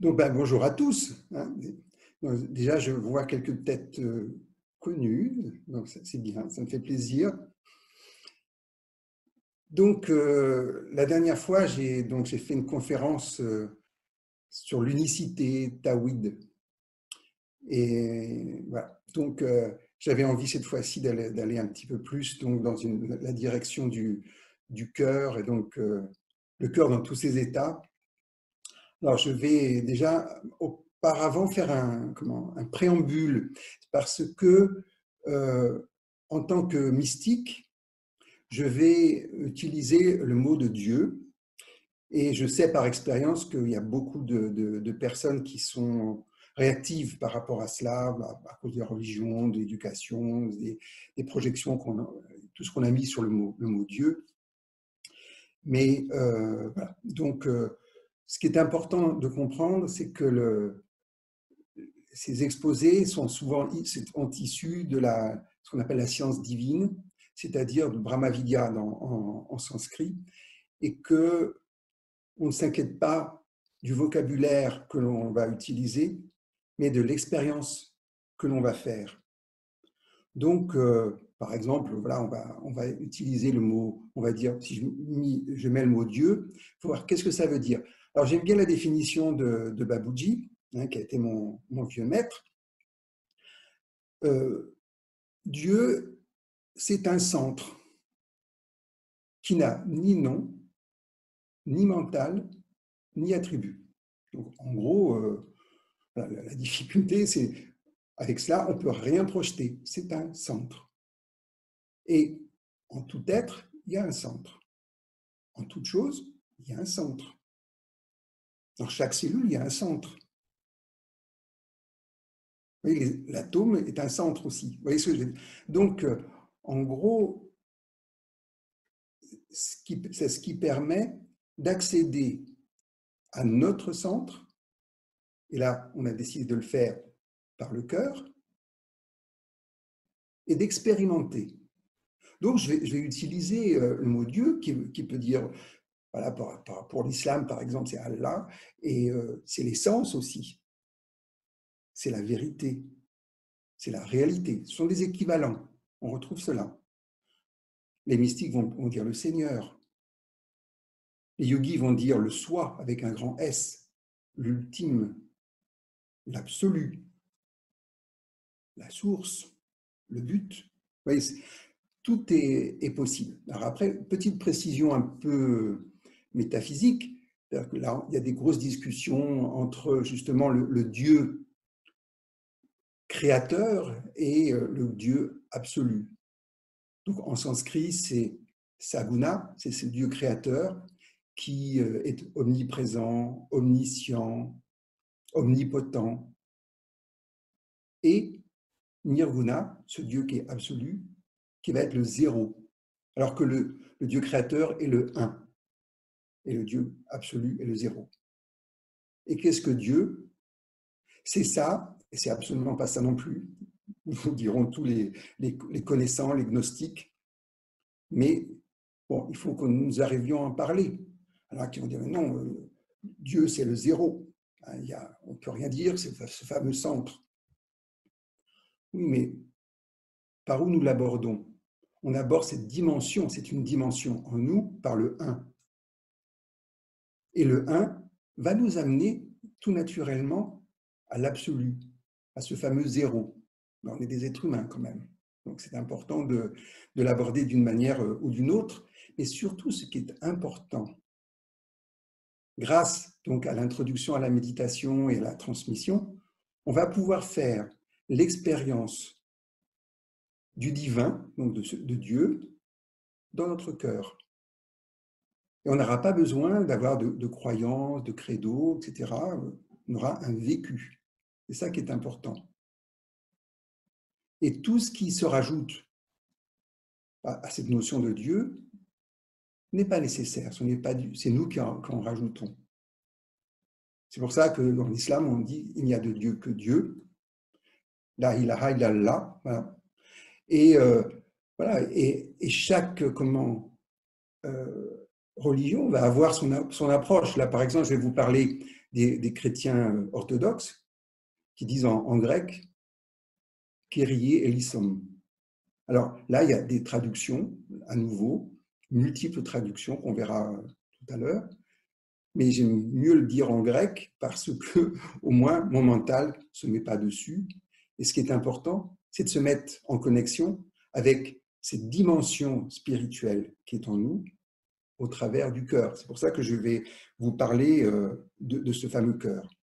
Donc, bonjour à tous. Hein. Donc, déjà, je vois quelques têtes connues, donc c'est bien, ça me fait plaisir. Donc, la dernière fois, j'ai fait une conférence sur l'unicité taoïde. Et voilà. Donc, j'avais envie cette fois-ci d'aller un petit peu plus dans la direction du cœur, et donc le cœur dans tous ses états. Alors, je vais déjà auparavant faire un préambule, parce que, en tant que mystique, je vais utiliser le mot de Dieu, et je sais par expérience qu'il y a beaucoup de personnes qui sont réactives par rapport à cela, à cause de la religion, de l'éducation, des projections, tout ce qu'on a mis sur le mot Dieu. Mais voilà. Donc, ce qui est important de comprendre, c'est que ces exposés sont souvent issus de ce qu'on appelle la science divine, c'est-à-dire de Brahma-Vidya en sanskrit, et qu'on ne s'inquiète pas du vocabulaire que l'on va utiliser, mais de l'expérience que l'on va faire. Donc, par exemple, voilà, on va utiliser le mot, on va dire, si je mets le mot Dieu, il faut voir qu'est-ce que ça veut dire. Alors, j'aime bien la définition de Babuji, qui a été mon vieux maître. Dieu, c'est un centre qui n'a ni nom, ni mental, ni attribut. Donc, en gros, la difficulté, c'est avec cela, on ne peut rien projeter. C'est un centre. Et en tout être, il y a un centre. En toute chose, il y a un centre. Dans chaque cellule, il y a un centre. Vous voyez, l'atome est un centre aussi. Vous voyez ce que je veux dire? Donc, en gros, c'est ce qui permet d'accéder à notre centre. Et là, on a décidé de le faire par le cœur et d'expérimenter. Donc, je vais utiliser le mot Dieu qui peut dire, voilà, pour l'islam, par exemple, c'est Allah, et c'est l'essence aussi. C'est la vérité, c'est la réalité. Ce sont des équivalents. On retrouve cela. Les mystiques vont dire le Seigneur. Les yogis vont dire le soi avec un grand S, l'ultime, l'absolu, la source, le but. Vous voyez, tout est possible. Alors après, petite précision un peu métaphysique, c'est-à-dire que là, il y a des grosses discussions entre justement le Dieu créateur et le Dieu absolu. Donc en sanskrit, c'est Saguna, c'est ce Dieu créateur qui est omniprésent, omniscient, omnipotent. Et Nirguna, ce Dieu qui est absolu, qui va être le zéro. Alors que le Dieu créateur est le un. Et le Dieu absolu est le zéro. Et qu'est-ce que Dieu? C'est ça, et c'est absolument pas ça non plus, nous diront tous les connaissants, les gnostiques, mais bon, il faut que nous arrivions à en parler. Alors qui vont dire, non, Dieu c'est le zéro, on ne peut rien dire, c'est ce fameux centre. Oui, mais par où nous l'abordons? On aborde cette dimension, c'est une dimension en nous par le 1. Et le 1 va nous amener tout naturellement à l'absolu, à ce fameux zéro. Mais on est des êtres humains quand même. Donc c'est important de l'aborder d'une manière ou d'une autre. Mais surtout, ce qui est important, grâce donc à l'introduction à la méditation et à la transmission, on va pouvoir faire l'expérience du divin, donc de Dieu, dans notre cœur. Et on n'aura pas besoin d'avoir de croyances, de credo, etc. On aura un vécu. C'est ça qui est important. Et tout ce qui se rajoute à cette notion de Dieu n'est pas nécessaire. C'est nous qui en rajoutons. C'est pour ça que dans l'islam, on dit il n'y a de Dieu que Dieu. La ilaha illallah. Voilà. Et voilà. Et chaque religion va avoir son approche. Là, par exemple, je vais vous parler des chrétiens orthodoxes qui disent en grec « Kyrie eleison ». Alors là, il y a des traductions, à nouveau, multiples traductions qu'on verra tout à l'heure, mais j'aime mieux le dire en grec parce que, au moins, mon mental ne se met pas dessus. Et ce qui est important, c'est de se mettre en connexion avec cette dimension spirituelle qui est en nous au travers du cœur. C'est pour ça que je vais vous parler de ce fameux cœur.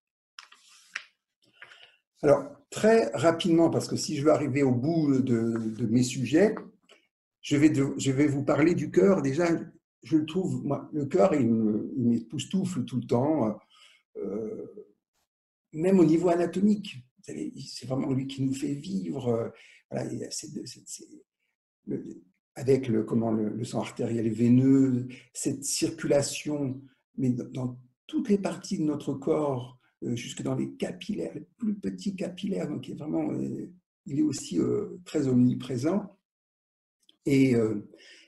Alors, très rapidement, parce que si je veux arriver au bout de mes sujets, je vais vous parler du cœur. Déjà, je le trouve, moi, le cœur, il m'époustoufle tout le temps, même au niveau anatomique. C'est vraiment lui qui nous fait vivre. Voilà, avec le sang artériel et veineux, cette circulation, mais dans toutes les parties de notre corps, jusque dans les capillaires, les plus petits capillaires, donc il est aussi très omniprésent. Et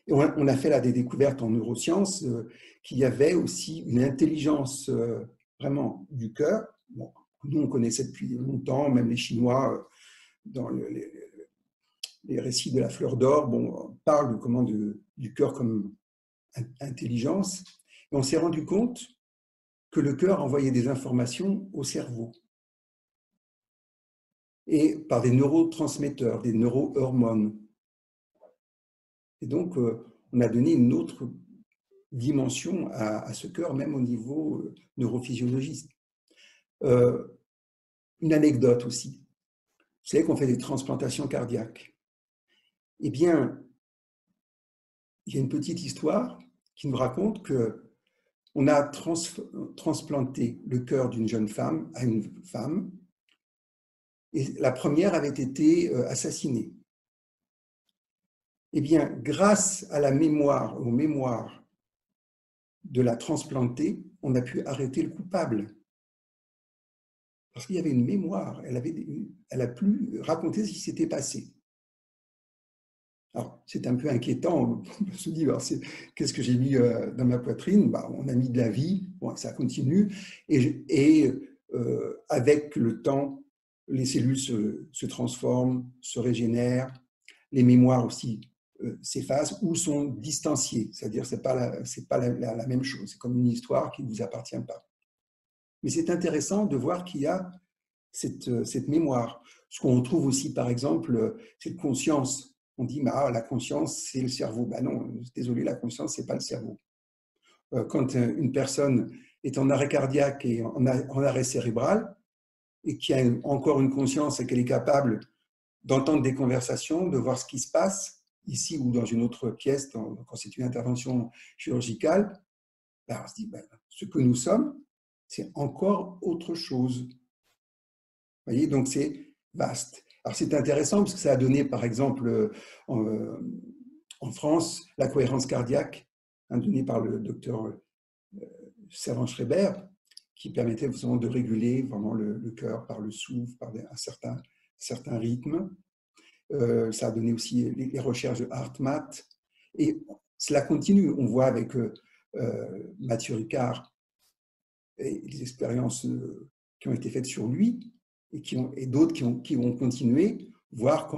on a fait là des découvertes en neurosciences qu'il y avait aussi une intelligence vraiment du cœur. Bon, nous, on connaissait depuis longtemps, même les Chinois, dans les récits de la fleur d'or, bon, parlent du cœur comme intelligence. Et on s'est rendu compte que le cœur envoyait des informations au cerveau. Et par des neurotransmetteurs, des neurohormones. Et donc, on a donné une autre dimension à ce cœur, même au niveau neurophysiologiste. Une anecdote aussi. Vous savez qu'on fait des transplantations cardiaques. Eh bien, il y a une petite histoire qui nous raconte qu'on a transplanté le cœur d'une jeune femme à une femme, et la première avait été assassinée. Eh bien, grâce à la mémoire, aux mémoires de la transplantée, on a pu arrêter le coupable. Parce qu'il y avait une mémoire, elle a pu raconter ce qui s'était passé. Alors, c'est un peu inquiétant, on se dit, qu'est-ce que j'ai mis dans ma poitrine? On a mis de la vie, bon, ça continue, et avec le temps, les cellules se transforment, se régénèrent, les mémoires aussi s'effacent ou sont distanciées, c'est-à-dire ce n'est pas la même chose, c'est comme une histoire qui ne vous appartient pas. Mais c'est intéressant de voir qu'il y a cette mémoire. Ce qu'on trouve aussi, par exemple, cette conscience. On dit, la conscience, c'est le cerveau. Non, désolé, la conscience, ce n'est pas le cerveau. Quand une personne est en arrêt cardiaque et en arrêt cérébral, et qui a encore une conscience et qu'elle est capable d'entendre des conversations, de voir ce qui se passe, ici ou dans une autre pièce, quand c'est une intervention chirurgicale, on se dit, ce que nous sommes, c'est encore autre chose. Vous voyez, donc c'est vaste. Alors c'est intéressant parce que ça a donné, par exemple, en France, la cohérence cardiaque, donnée par le docteur Servan-Schreiber, qui permettait vraiment de réguler vraiment le cœur par le souffle, par un certain rythme. Ça a donné aussi les recherches de HeartMath. Et cela continue. On voit avec Mathieu Ricard et les expériences qui ont été faites sur lui et d'autres qui vont continuer, voir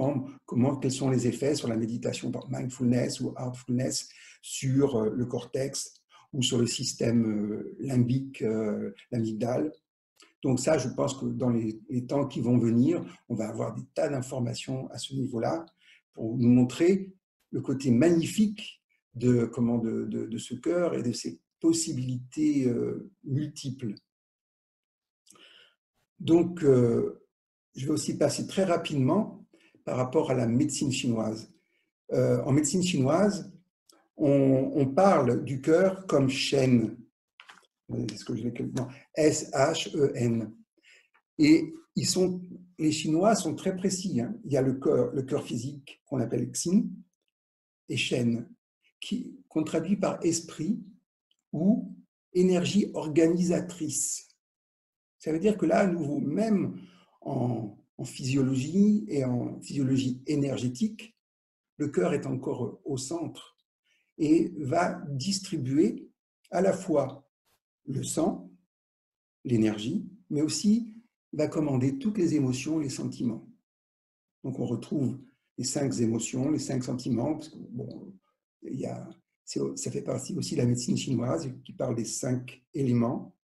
quels sont les effets sur la méditation par mindfulness ou heartfulness sur le cortex ou sur le système limbique, l'amygdale. Donc ça, je pense que dans les temps qui vont venir, on va avoir des tas d'informations à ce niveau-là pour nous montrer le côté magnifique de ce cœur et de ses possibilités multiples. Donc, je vais aussi passer très rapidement par rapport à la médecine chinoise. En médecine chinoise, on parle du cœur comme chêne. Est-ce que je l'ai quelque... S-H-E-N. Et les Chinois sont très précis. Il y a le cœur physique qu'on appelle Xin et Shen, qu'on traduit par esprit ou énergie organisatrice. Ça veut dire que là, à nouveau, même en physiologie et en physiologie énergétique, le cœur est encore au centre et va distribuer à la fois le sang, l'énergie, mais aussi va commander toutes les émotions, les sentiments. Donc on retrouve les 5 émotions, les 5 sentiments, parce que bon, ça fait partie aussi de la médecine chinoise qui parle des 5 éléments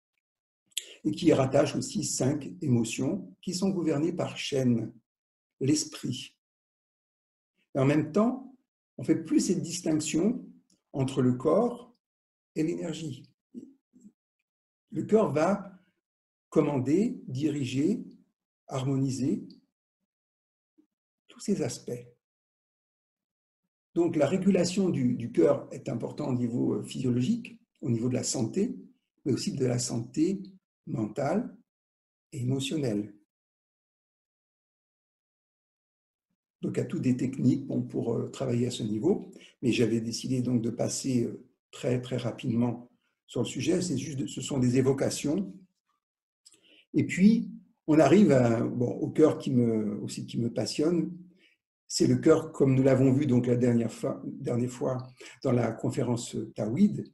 et qui rattache aussi 5 émotions qui sont gouvernées par chaîne, l'esprit. Et en même temps, on ne fait plus cette distinction entre le corps et l'énergie. Le cœur va commander, diriger, harmoniser tous ces aspects. Donc la régulation du cœur est importante au niveau physiologique, au niveau de la santé, mais aussi de la santé mentale et émotionnelle. Donc, il y a toutes des techniques pour travailler à ce niveau, mais j'avais décidé donc de passer très, très rapidement sur le sujet. Ce sont des évocations. Et puis, on arrive au cœur qui me passionne. C'est le cœur, comme nous l'avons vu donc la dernière fois dans la conférence Taoïd,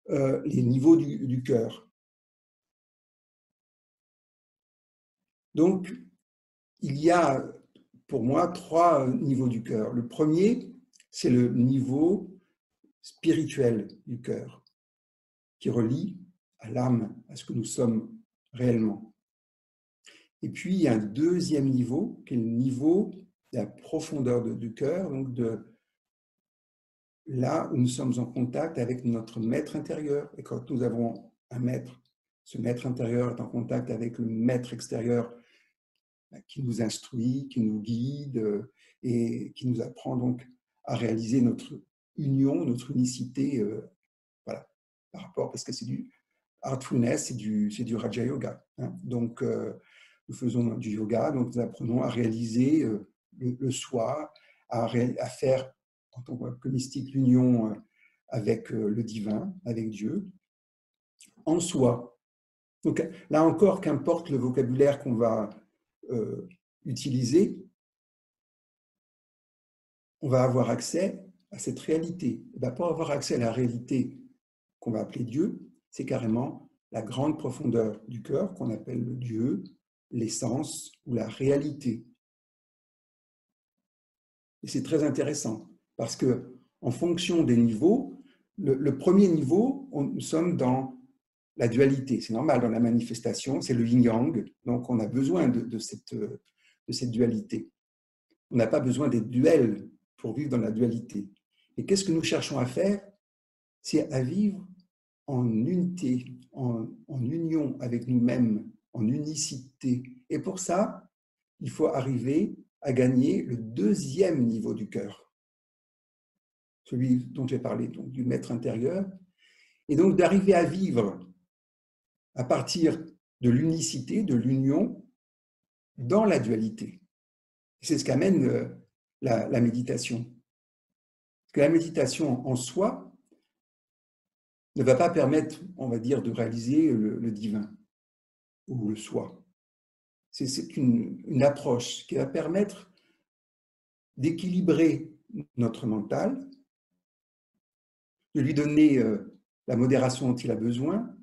les niveaux du cœur. Donc, il y a pour moi 3 niveaux du cœur. Le premier, c'est le niveau spirituel du cœur, qui relie à l'âme, à ce que nous sommes réellement. Et puis, il y a un deuxième niveau, qui est le niveau de la profondeur du cœur, donc de là où nous sommes en contact avec notre maître intérieur. Et quand nous avons un maître, ce maître intérieur est en contact avec le maître extérieur qui nous instruit, qui nous guide et qui nous apprend donc à réaliser notre union, notre unicité, voilà, par rapport, parce que c'est du heartfulness, c'est du Raja Yoga. Hein. Donc, nous faisons du yoga, donc nous apprenons à réaliser le soi, à faire, en tant que mystique, l'union avec le divin, avec Dieu, en soi. Donc là encore, qu'importe le vocabulaire qu'on va utiliser, on va avoir accès à cette réalité. Et bien, pour avoir accès à la réalité qu'on va appeler Dieu, c'est carrément la grande profondeur du cœur qu'on appelle le Dieu, l'essence ou la réalité. Et c'est très intéressant parce que en fonction des niveaux, le premier niveau, nous sommes dans la dualité. C'est normal dans la manifestation, c'est le yin-yang, donc on a besoin de cette dualité. On n'a pas besoin des duels pour vivre dans la dualité. Et qu'est-ce que nous cherchons à faire? C'est à vivre en unité, en union avec nous-mêmes, en unicité. Et pour ça, il faut arriver à gagner le deuxième niveau du cœur, celui dont j'ai parlé, donc du maître intérieur, et donc d'arriver à vivre à partir de l'unicité, de l'union, dans la dualité. C'est ce qu'amène la méditation. Parce que la méditation en soi ne va pas permettre, on va dire, de réaliser le divin ou le soi. C'est une approche qui va permettre d'équilibrer notre mental, de lui donner la modération dont il a besoin.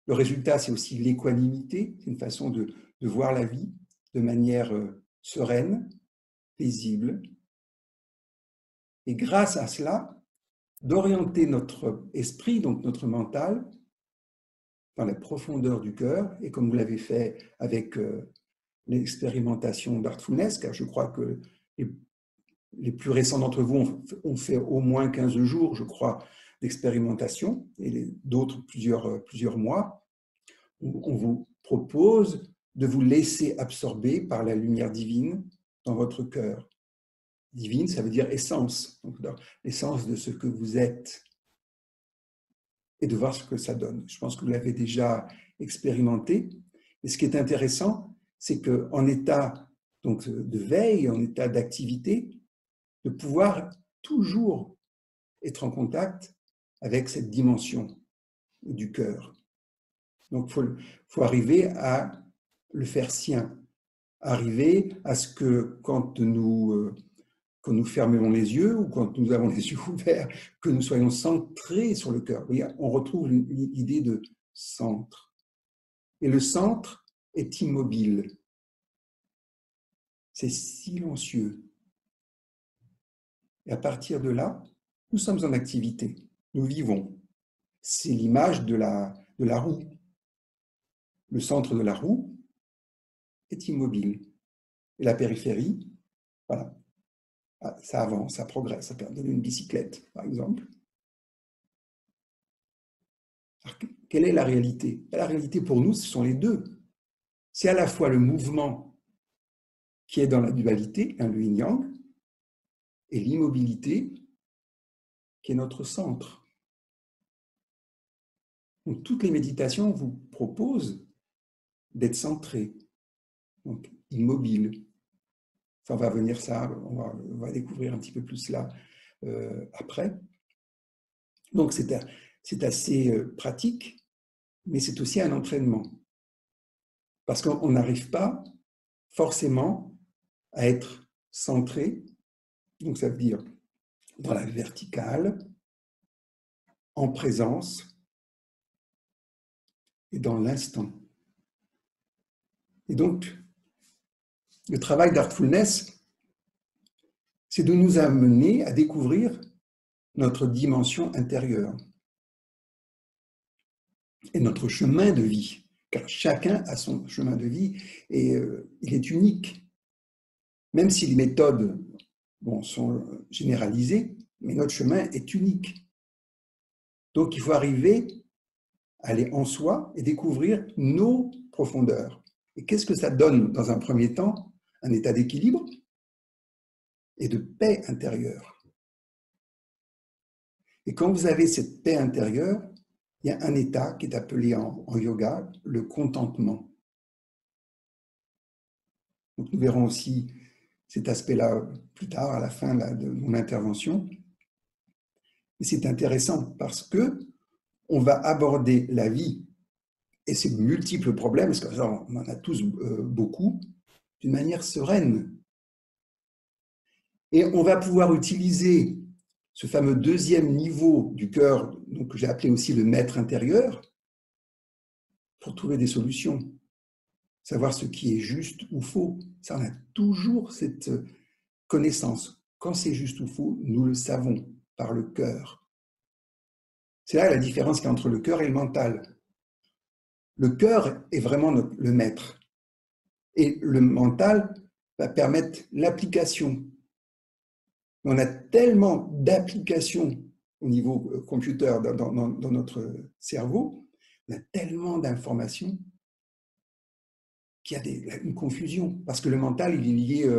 Le résultat, c'est aussi l'équanimité, c'est une façon de voir la vie de manière sereine, paisible. Et grâce à cela, d'orienter notre esprit, donc notre mental, dans la profondeur du cœur, et comme vous l'avez fait avec l'expérimentation d'Heartfulness, car je crois que les plus récents d'entre vous ont fait au moins 15 jours, je crois, d'expérimentation, et d'autres plusieurs mois. On vous propose de vous laisser absorber par la lumière divine dans votre cœur. Divine, ça veut dire essence, donc l'essence de ce que vous êtes, et de voir ce que ça donne. Je pense que vous l'avez déjà expérimenté. Et ce qui est intéressant, c'est qu'en état donc, de veille, en état d'activité, de pouvoir toujours être en contact avec cette dimension du cœur. Donc, il faut arriver à le faire sien, arriver à ce que quand nous fermons les yeux ou quand nous avons les yeux ouverts, que nous soyons centrés sur le cœur. Oui, on retrouve l'idée de centre. Et le centre est immobile. C'est silencieux. Et à partir de là, nous sommes en activité. Nous vivons. C'est l'image de la roue. Le centre de la roue est immobile. Et la périphérie, voilà, ça avance, ça progresse, ça peut donner une bicyclette, par exemple. Alors, quelle est la réalité? La réalité pour nous, ce sont les deux. C'est à la fois le mouvement qui est dans la dualité, le yin-yang, et l'immobilité qui est notre centre. Donc, toutes les méditations vous proposent d'être centré, donc immobile. Ça, on va venir ça, on va découvrir un petit peu plus cela après. Donc, c'est assez pratique, mais c'est aussi un entraînement. Parce qu'on n'arrive pas forcément à être centré, donc ça veut dire dans la verticale, en présence et dans l'instant. Et donc, le travail d'Artfulness, c'est de nous amener à découvrir notre dimension intérieure et notre chemin de vie, car chacun a son chemin de vie et il est unique. Même si les méthodes sont généralisées, mais notre chemin est unique. Donc, il faut arriver à aller en soi et découvrir nos profondeurs. Et qu'est-ce que ça donne dans un premier temps? Un état d'équilibre et de paix intérieure. Et quand vous avez cette paix intérieure, il y a un état qui est appelé en yoga le contentement. Donc nous verrons aussi cet aspect-là plus tard, à la fin de mon intervention. Et c'est intéressant parce que on va aborder la vie et ses multiples problèmes, parce qu'on en a tous beaucoup, d'une manière sereine. Et on va pouvoir utiliser ce fameux deuxième niveau du cœur, que j'ai appelé aussi le maître intérieur, pour trouver des solutions. Savoir ce qui est juste ou faux. Ça, on a toujours cette connaissance. Quand c'est juste ou faux, nous le savons par le cœur. C'est là la différence qu'il y a entre le cœur et le mental. Le cœur est vraiment le maître. Et le mental va permettre l'application. On a tellement d'applications au niveau computer dans notre cerveau, on a tellement d'informations qu'il y a une confusion. Parce que le mental, il est lié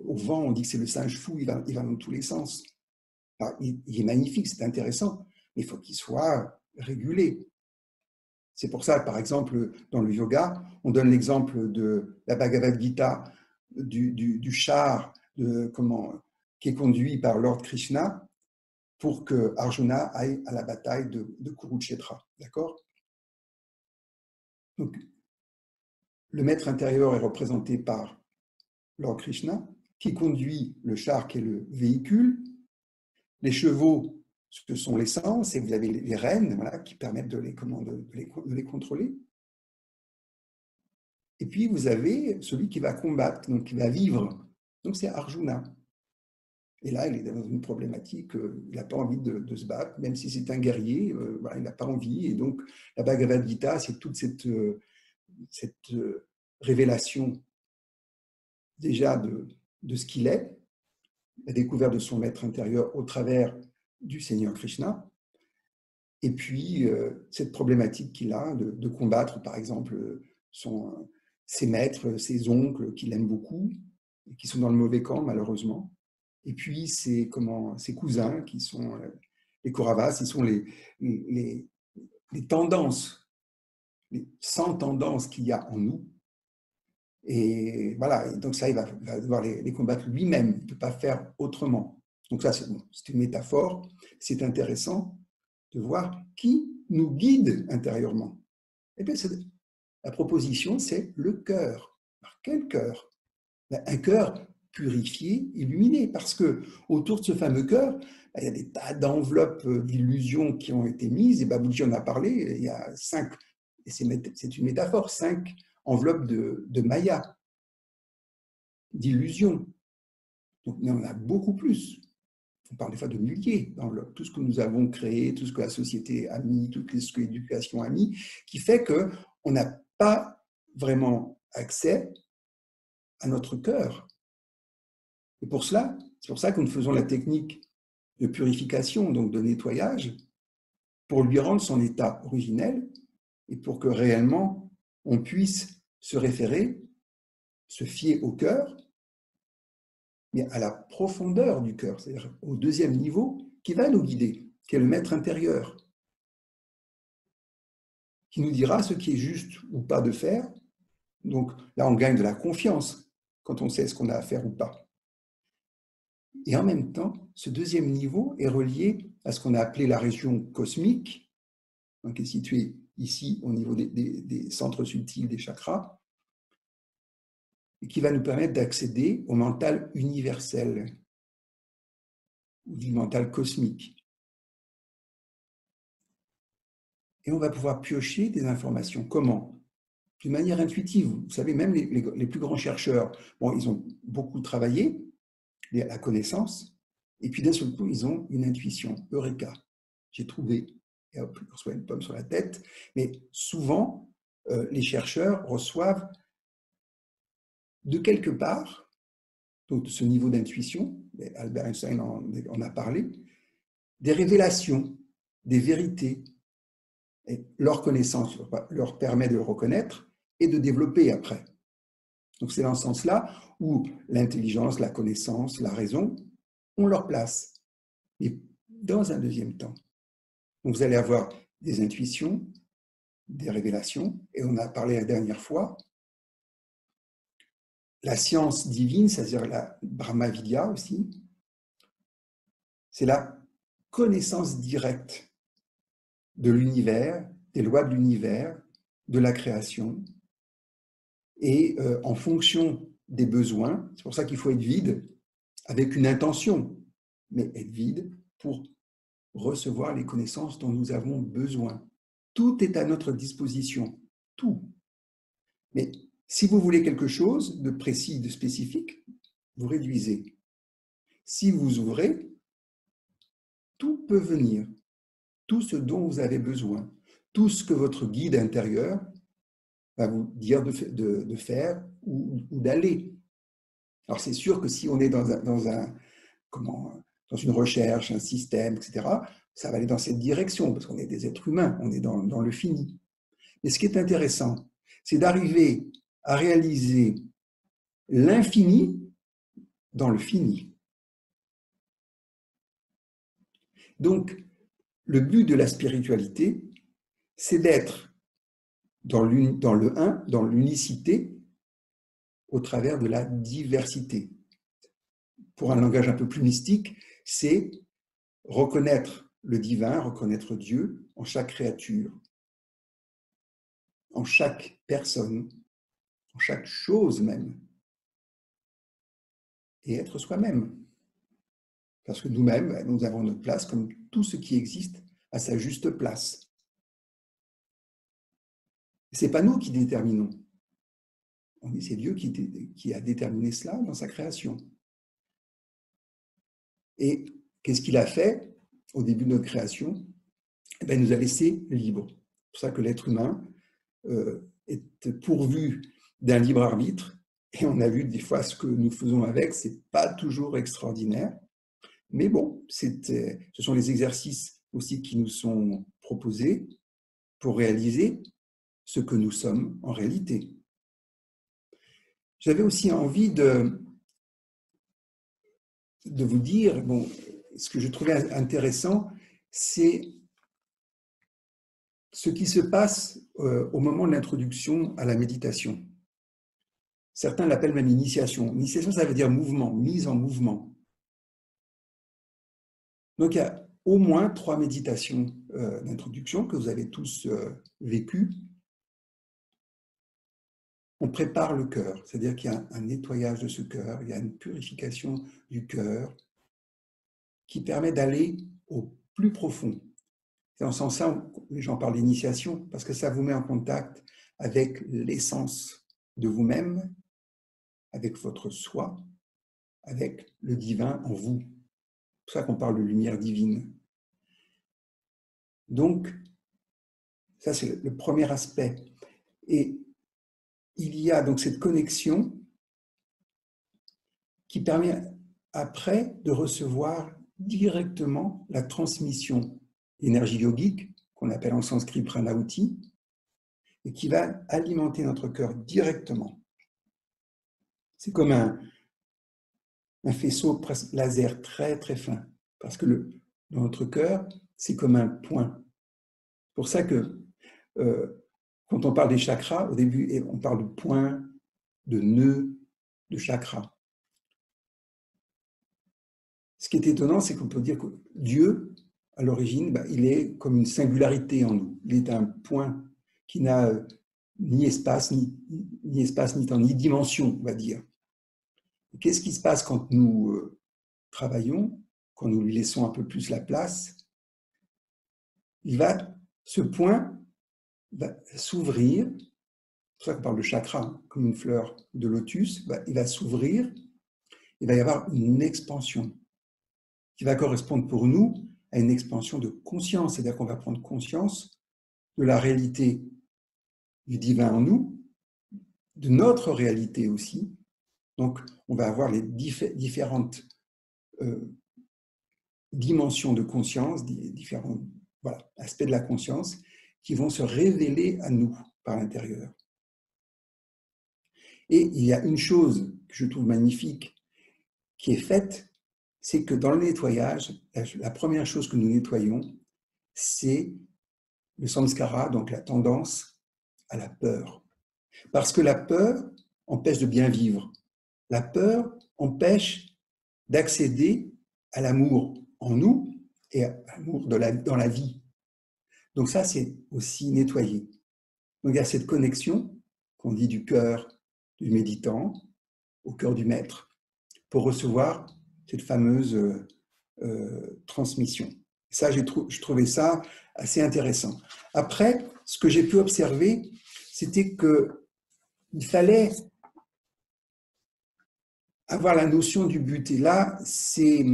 au vent, on dit que c'est le singe fou, il va dans tous les sens. Alors, il est magnifique, c'est intéressant, mais il faut qu'il soit régulé. C'est pour ça, par exemple, dans le yoga, on donne l'exemple de la Bhagavad Gita, du char qui est conduit par Lord Krishna pour que Arjuna aille à la bataille de Kurukshetra. D'accord? Donc, le maître intérieur est représenté par Lord Krishna, qui conduit le char qui est le véhicule. Les chevaux, ce sont les sens, et vous avez les rênes, voilà, qui permettent de les contrôler. Et puis, vous avez celui qui va combattre, donc qui va vivre. Donc, c'est Arjuna. Et là, il est dans une problématique, il n'a pas envie de se battre, même si c'est un guerrier, voilà, il n'a pas envie. Et donc, la Bhagavad Gita, c'est toute cette révélation déjà de ce qu'il est, la découverte de son maître intérieur au travers du Seigneur Krishna, et puis cette problématique qu'il a de combattre, par exemple, ses maîtres, ses oncles qu'il aime beaucoup, et qui sont dans le mauvais camp, malheureusement, et puis ses cousins, qui sont les Kauravas, qui sont les tendances, les 100 tendances qu'il y a en nous. Et voilà, donc ça, il va devoir les combattre lui-même, il ne peut pas faire autrement. Donc ça, c'est une métaphore, c'est intéressant de voir qui nous guide intérieurement. Et bien, la proposition, c'est le cœur. Par quel cœur? Un cœur purifié, illuminé, parce que autour de ce fameux cœur, il y a des tas d'enveloppes d'illusions qui ont été mises, et Babuji en a parlé, il y a et c'est une métaphore, 5 enveloppes de maya, d'illusions. Donc, il y en a beaucoup plus. On parle des fois de milliers d'enveloppes. Tout ce que nous avons créé, tout ce que la société a mis, tout ce que l'éducation a mis, qui fait qu'on n'a pas vraiment accès à notre cœur. Et c'est pour ça que nous faisons la technique de purification, donc de nettoyage, pour lui rendre son état originel et pour que réellement on puisse se référer, se fier au cœur, mais à la profondeur du cœur, c'est-à-dire au deuxième niveau qui va nous guider, qui est le maître intérieur, qui nous dira ce qui est juste ou pas de faire. Donc là, on gagne de la confiance quand on sait ce qu'on a à faire ou pas. Et en même temps, ce deuxième niveau est relié à ce qu'on a appelé la région cosmique, donc qui est située ici au niveau des centres subtils des chakras, et qui va nous permettre d'accéder au mental universel, ou du mental cosmique. Et on va pouvoir piocher des informations. Comment? D'une manière intuitive. Vous savez, même les plus grands chercheurs, bon, ils ont beaucoup travaillé, la connaissance, et puis d'un seul coup, ils ont une intuition. Eureka, j'ai trouvé. Et hop, ils reçoivent une pomme sur la tête. Mais souvent, les chercheurs reçoivent de quelque part, donc de ce niveau d'intuition, Albert Einstein en a parlé, des révélations, des vérités. Et leur connaissance leur permet de le reconnaître et de développer après. Donc c'est dans ce sens-là où l'intelligence, la connaissance, la raison ont leur place. Mais dans un deuxième temps. Donc vous allez avoir des intuitions, des révélations, et on a parlé la dernière fois, la science divine, c'est-à-dire la Brahma Vidya aussi, c'est la connaissance directe de l'univers, des lois de l'univers, de la création, et en fonction des besoins, c'est pour ça qu'il faut être vide, avec une intention, mais être vide pour recevoir les connaissances dont nous avons besoin. Tout est à notre disposition, tout. Mais si vous voulez quelque chose de précis, de spécifique, vous réduisez. Si vous ouvrez, tout peut venir, tout ce dont vous avez besoin, tout ce que votre guide intérieur va vous dire de faire ou d'aller. Alors c'est sûr que si on est dans une recherche, un système, etc., ça va aller dans cette direction, parce qu'on est des êtres humains, on est dans le fini. Mais ce qui est intéressant, c'est d'arriver à réaliser l'infini dans le fini. Donc, le but de la spiritualité, c'est d'être dans le un, dans l'unicité, au travers de la diversité. Pour un langage un peu plus mystique, c'est reconnaître le divin, reconnaître Dieu en chaque créature, en chaque personne, en chaque chose même, et être soi-même. Parce que nous-mêmes, nous avons notre place comme tout ce qui existe à sa juste place. Ce n'est pas nous qui déterminons. C'est Dieu qui a déterminé cela dans sa création. Et qu'est-ce qu'il a fait au début de notre création? Il nous a laissés libres. C'est pour ça que l'être humain est pourvu d'un libre arbitre. Et on a vu des fois ce que nous faisons avec, ce n'est pas toujours extraordinaire. Mais bon, ce sont les exercices aussi qui nous sont proposés pour réaliser ce que nous sommes en réalité. J'avais aussi envie de vous dire, bon, ce que je trouvais intéressant, c'est ce qui se passe au moment de l'introduction à la méditation. Certains l'appellent même initiation. Initiation, ça veut dire mouvement, mise en mouvement. Donc, il y a au moins 3 méditations d'introduction que vous avez tous vécues. On prépare le cœur, c'est-à-dire qu'il y a un nettoyage de ce cœur, il y a une purification du cœur qui permet d'aller au plus profond. C'est dans ce sens-là que les gens parlent d'initiation, parce que ça vous met en contact avec l'essence de vous-même, avec votre soi, avec le divin en vous. C'est pour ça qu'on parle de lumière divine. Donc, ça c'est le premier aspect. Et il y a donc cette connexion qui permet après de recevoir directement la transmission d'énergie yogique, qu'on appelle en sanskrit pranauti, et qui va alimenter notre cœur directement. C'est comme un faisceau laser très très fin, parce que dans notre cœur, c'est comme un point. C'est pour ça que quand on parle des chakras, au début, on parle de points, de nœuds, de chakras. Ce qui est étonnant, c'est qu'on peut dire que Dieu, à l'origine, il est comme une singularité en nous. Il est un point qui n'a ni espace, ni temps, ni dimension, on va dire. Qu'est-ce qui se passe quand nous travaillons, quand nous lui laissons un peu plus la place? Ce point va s'ouvrir, c'est pour ça qu'on parle de chakra, comme une fleur de lotus, il va s'ouvrir, il va y avoir une expansion qui va correspondre pour nous à une expansion de conscience, c'est-à-dire qu'on va prendre conscience de la réalité du divin en nous, de notre réalité aussi. Donc, on va avoir les différentes dimensions de conscience, différents aspects de la conscience qui vont se révéler à nous par l'intérieur. Et il y a une chose que je trouve magnifique qui est faite, c'est que dans le nettoyage, la première chose que nous nettoyons, c'est le samskara, donc la tendance à la peur. Parce que la peur empêche de bien vivre. La peur empêche d'accéder à l'amour en nous et à l'amour dans la vie. Donc ça, c'est aussi nettoyer. Donc il y a cette connexion qu'on dit du cœur du méditant au cœur du maître pour recevoir cette fameuse transmission. Ça, je trouvais ça assez intéressant. Après, ce que j'ai pu observer, c'était qu'il fallait avoir la notion du but. Et là, c'est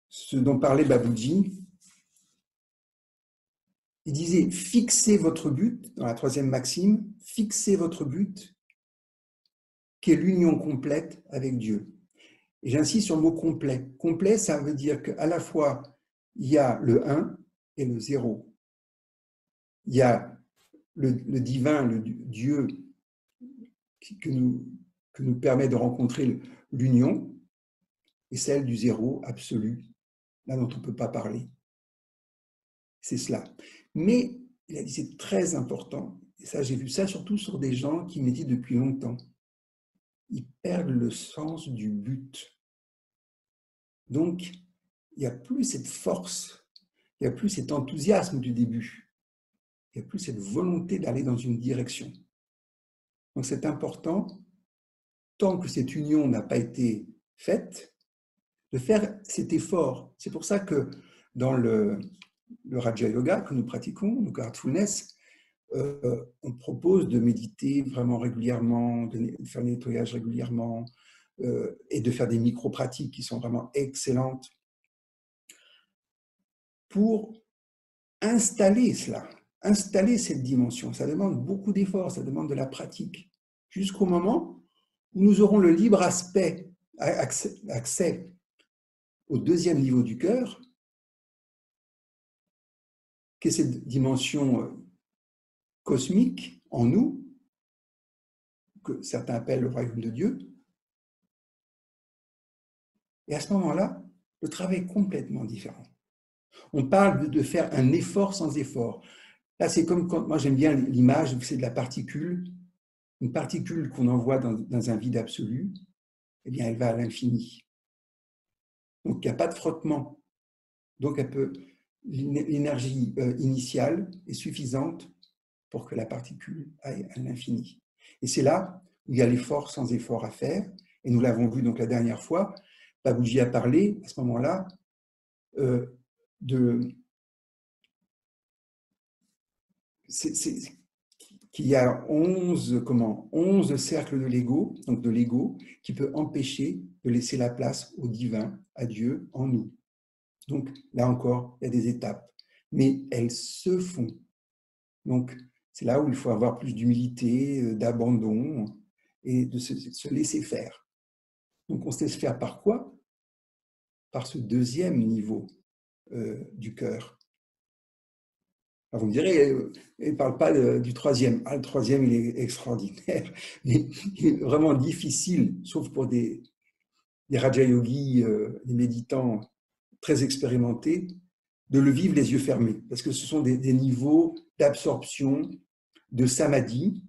ce dont parlait Babuji. Il disait, fixez votre but, dans la troisième maxime, fixez votre but, qui est l'union complète avec Dieu. Et j'insiste sur le mot complet. Complet, ça veut dire qu'à la fois, il y a le 1 et le 0. Il y a le divin, le Dieu que nous permet de rencontrer l'union, et celle du 0 absolu, là dont on ne peut pas parler. C'est cela. Mais il a dit, c'est très important, et ça j'ai vu ça surtout sur des gens qui méditent depuis longtemps. Ils perdent le sens du but. Donc, il n'y a plus cette force, il n'y a plus cet enthousiasme du début, il n'y a plus cette volonté d'aller dans une direction. Donc, c'est important, tant que cette union n'a pas été faite, de faire cet effort. C'est pour ça que dans le Raja Yoga que nous pratiquons, le Heartfulness, on propose de méditer vraiment régulièrement, de faire le nettoyage régulièrement et de faire des micro-pratiques qui sont vraiment excellentes pour installer cela, installer cette dimension. Ça demande beaucoup d'efforts, ça demande de la pratique, jusqu'au moment où nous aurons le libre accès au deuxième niveau du cœur, qui est cette dimension cosmique en nous, que certains appellent le royaume de Dieu. Et à ce moment-là, le travail est complètement différent. On parle de faire un effort sans effort. Là, c'est comme quand, moi j'aime bien l'image, c'est de la particule, une particule qu'on envoie dans un vide absolu, eh bien elle va à l'infini. Donc il n'y a pas de frottement. Donc l'énergie initiale est suffisante pour que la particule aille à l'infini. Et c'est là où il y a l'effort sans effort à faire. Et nous l'avons vu donc la dernière fois, Babuji a parlé à ce moment-là de qu'il y a 11 cercles de l'ego, donc de l'ego, qui peut empêcher de laisser la place au divin, à Dieu en nous. Donc là encore, il y a des étapes, mais elles se font. Donc c'est là où il faut avoir plus d'humilité, d'abandon et de se laisser faire. Donc on se laisse faire par quoi? Par ce deuxième niveau du cœur. Alors vous me direz, il ne parle pas du troisième. Ah, le troisième, il est extraordinaire, mais il est vraiment difficile, sauf pour des Raja Yogis, des méditants très expérimentés, de le vivre les yeux fermés, parce que ce sont des niveaux d'absorption, de samadhi,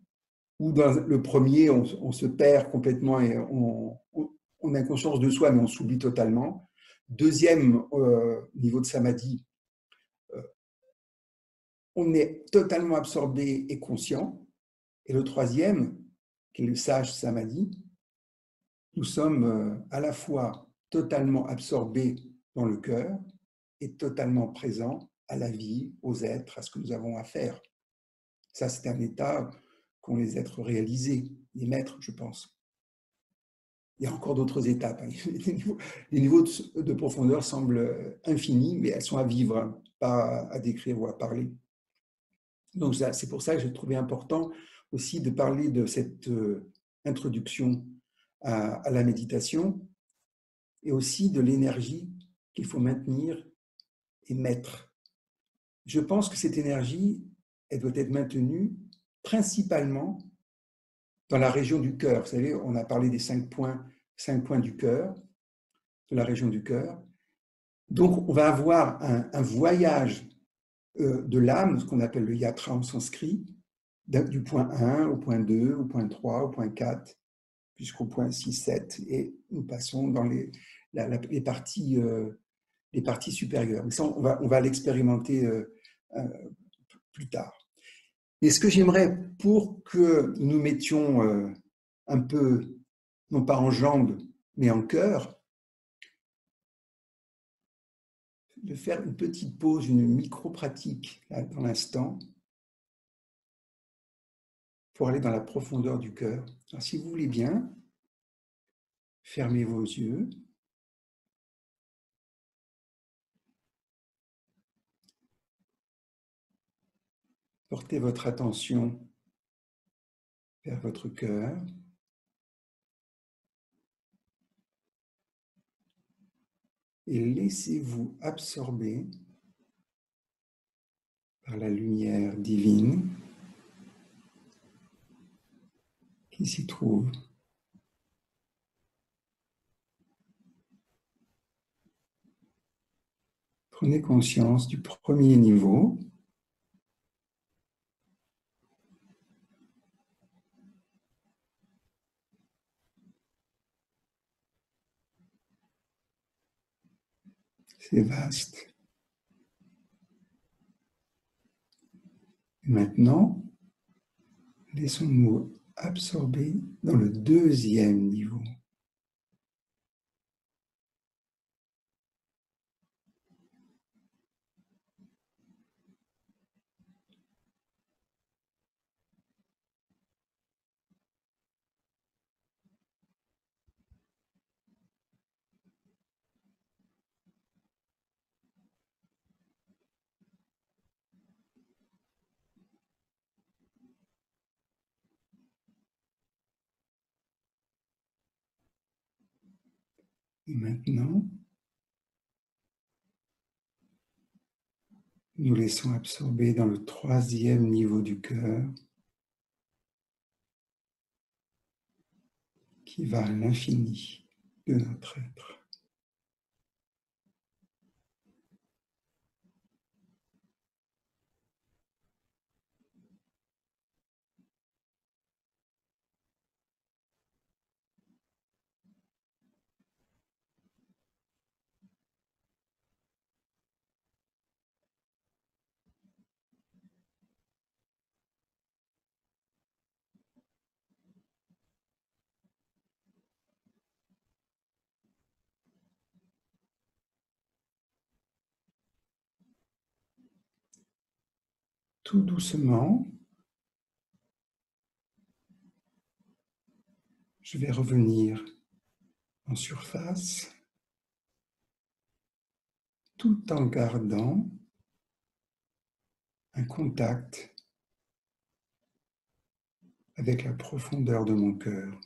où dans le premier, on se perd complètement et on a conscience de soi, mais on s'oublie totalement. Deuxième niveau de samadhi, on est totalement absorbé et conscient. Et le troisième, qui est le sage samadhi, nous sommes à la fois totalement absorbés dans le cœur et totalement présents à la vie, aux êtres, à ce que nous avons à faire. Ça, c'est un état qu'ont les êtres réalisés, les maîtres, je pense. Il y a encore d'autres étapes. Les niveaux de profondeur semblent infinis, mais elles sont à vivre, pas à décrire ou à parler. Donc, c'est pour ça que j'ai trouvé important aussi de parler de cette introduction à la méditation et aussi de l'énergie qu'il faut maintenir et mettre. Je pense que cette énergie, elle doit être maintenue principalement dans la région du cœur. Vous savez, on a parlé des 5 points du cœur, de la région du cœur. Donc, on va avoir un voyage de l'âme, ce qu'on appelle le yatra en sanskrit, du point 1 au point 2, au point 3, au point 4, jusqu'au point 6, 7, et nous passons dans les parties supérieures. Mais ça, on va l'expérimenter plus tard. Et ce que j'aimerais, pour que nous mettions un peu, non pas en jambes, mais en cœur, de faire une petite pause, une micro-pratique là, dans l'instant, pour aller dans la profondeur du cœur. Alors, si vous voulez bien, fermez vos yeux. Portez votre attention vers votre cœur. Et laissez-vous absorber par la lumière divine qui s'y trouve. Prenez conscience du premier niveau. C'est vaste. Et maintenant, laissons-nous absorber dans le deuxième niveau. Et maintenant, nous laissons absorber dans le troisième niveau du cœur qui va à l'infini de notre être. tout doucement, je vais revenir en surface, tout en gardant un contact avec la profondeur de mon cœur.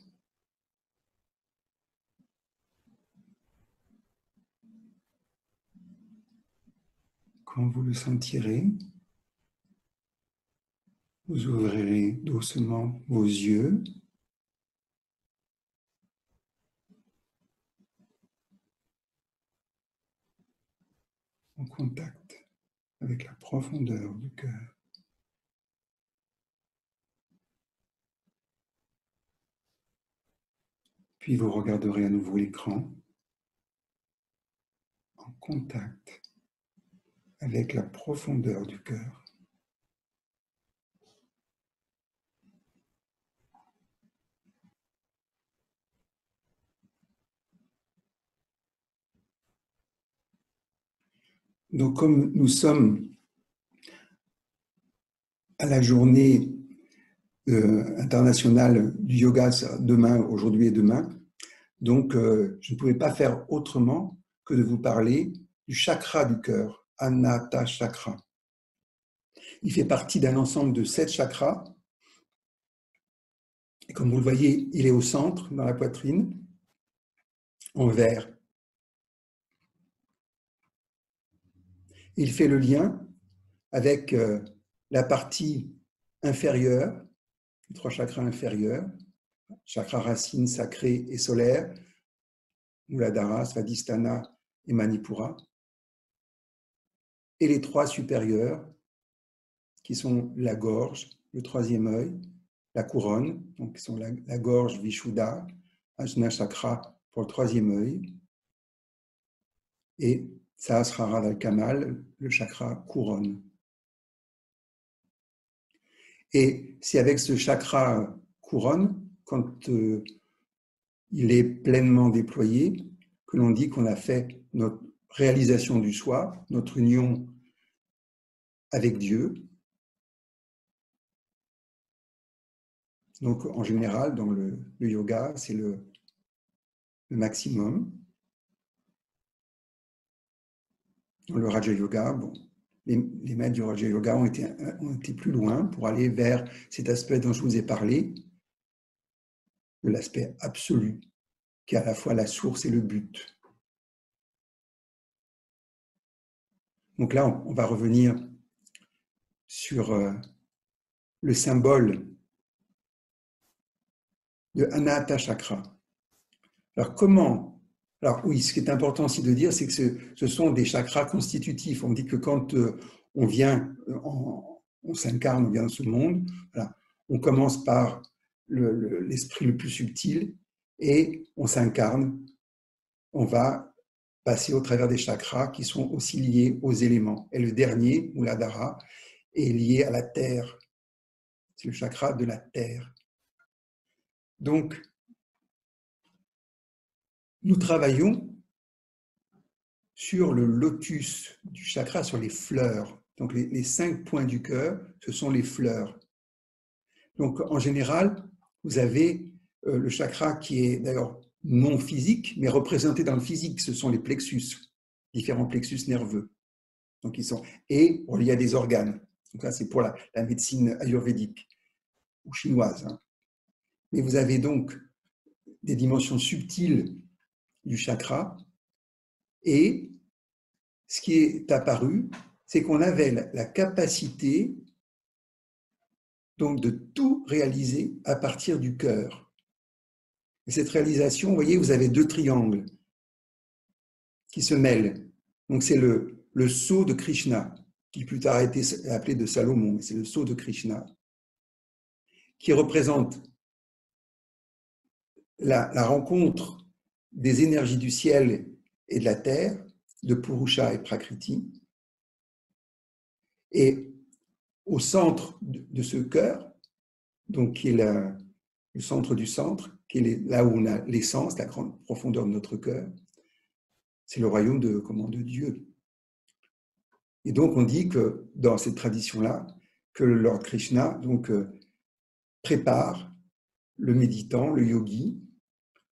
Quand vous le sentirez, vous ouvrirez doucement vos yeux en contact avec la profondeur du cœur. Puis vous regarderez à nouveau l'écran en contact avec la profondeur du cœur. Donc, comme nous sommes à la journée internationale du yoga demain, aujourd'hui et demain, donc je ne pouvais pas faire autrement que de vous parler du chakra du cœur, Anahata Chakra. Il fait partie d'un ensemble de 7 chakras. Et comme vous le voyez, il est au centre, dans la poitrine, en vert. Il fait le lien avec la partie inférieure, les 3 chakras inférieurs, chakra racine, sacré et solaire, Muladhara, Svadhisthana et Manipura, et les 3 supérieurs, qui sont la gorge, le 3e œil, la couronne, donc qui sont la gorge Vishuddha, Ajna Chakra pour le 3e œil, et Sahasrara Valkamal, le chakra couronne. Et c'est avec ce chakra couronne, quand il est pleinement déployé, que l'on dit qu'on a fait notre réalisation du soi, notre union avec Dieu. Donc, en général, dans le yoga, c'est le maximum. Dans le Raja Yoga, bon, les maîtres du Raja Yoga ont été plus loin pour aller vers cet aspect dont je vous ai parlé, de l'aspect absolu, qui est à la fois la source et le but. Donc là, on va revenir sur le symbole de Anahata Chakra. Alors comment? Alors oui, ce qui est important aussi de dire, c'est que ce sont des chakras constitutifs. On dit que quand on vient, on s'incarne, on vient dans ce monde, voilà, on commence par l'esprit le plus subtil et on s'incarne, on va passer au travers des chakras qui sont aussi liés aux éléments. Et le dernier, Muladhara, est lié à la terre. C'est le chakra de la terre. Donc, nous travaillons sur le lotus du chakra, sur les fleurs. Donc, les 5 points du cœur, ce sont les fleurs. Donc, en général, vous avez le chakra qui est d'ailleurs non physique, mais représenté dans le physique. Ce sont les plexus, différents plexus nerveux. Donc, et il y a des organes. Donc là, c'est pour la médecine ayurvédique ou chinoise. Mais vous avez donc des dimensions subtiles du chakra. Et ce qui est apparu, c'est qu'on avait la capacité donc de tout réaliser à partir du cœur. Et cette réalisation, vous voyez, vous avez 2 triangles qui se mêlent. Donc c'est le sceau de Krishna, qui plus tard a été appelé de Salomon, c'est le sceau de Krishna, qui représente la rencontre des énergies du ciel et de la terre, de Purusha et Prakriti. Et au centre de ce cœur, donc qui est le centre du centre, qui est là où on a l'essence, la grande profondeur de notre cœur, c'est le royaume de Dieu. Et donc on dit que dans cette tradition-là, que le Lord Krishna donc, prépare le méditant, le yogi,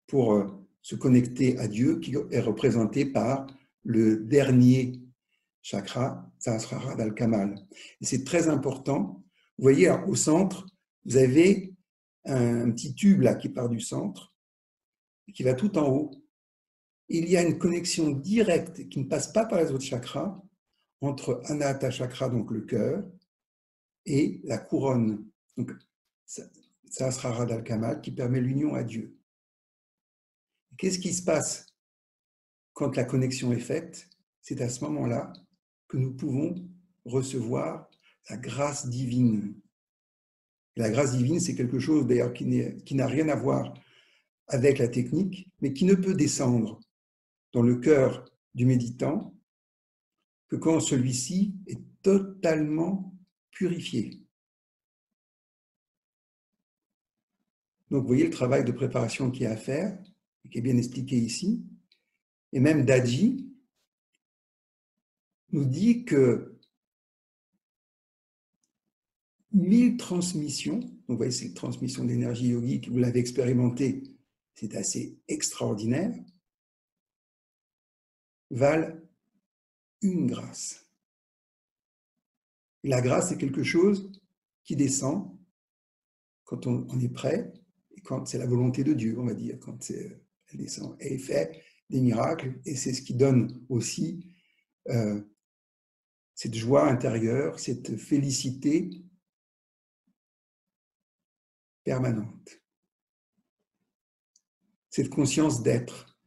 pour se connecter à Dieu, qui est représenté par le dernier chakra, Sahasrara Dal-Kamal. Et c'est très important. Vous voyez, au centre, vous avez un petit tube là qui part du centre, qui va tout en haut. Il y a une connexion directe qui ne passe pas par les autres chakras entre Anahata Chakra, donc le cœur, et la couronne, donc Sahasrara Dal-Kamal, qui permet l'union à Dieu. Qu'est-ce qui se passe quand la connexion est faite? C'est à ce moment-là que nous pouvons recevoir la grâce divine. Et la grâce divine, c'est quelque chose d'ailleurs qui n'a rien à voir avec la technique, mais qui ne peut descendre dans le cœur du méditant que quand celui-ci est totalement purifié. Donc, vous voyez le travail de préparation qu'il y a à faire, qui est bien expliqué ici. Et même Daji nous dit que 1000 transmissions, donc vous voyez, c'est une transmission d'énergie yogique, vous l'avez expérimenté, c'est assez extraordinaire, valent une grâce. Et la grâce, c'est quelque chose qui descend quand on est prêt, et quand c'est la volonté de Dieu, on va dire, quand elle descend et fait des miracles, et c'est ce qui donne aussi cette joie intérieure, cette félicité permanente, cette conscience d'être.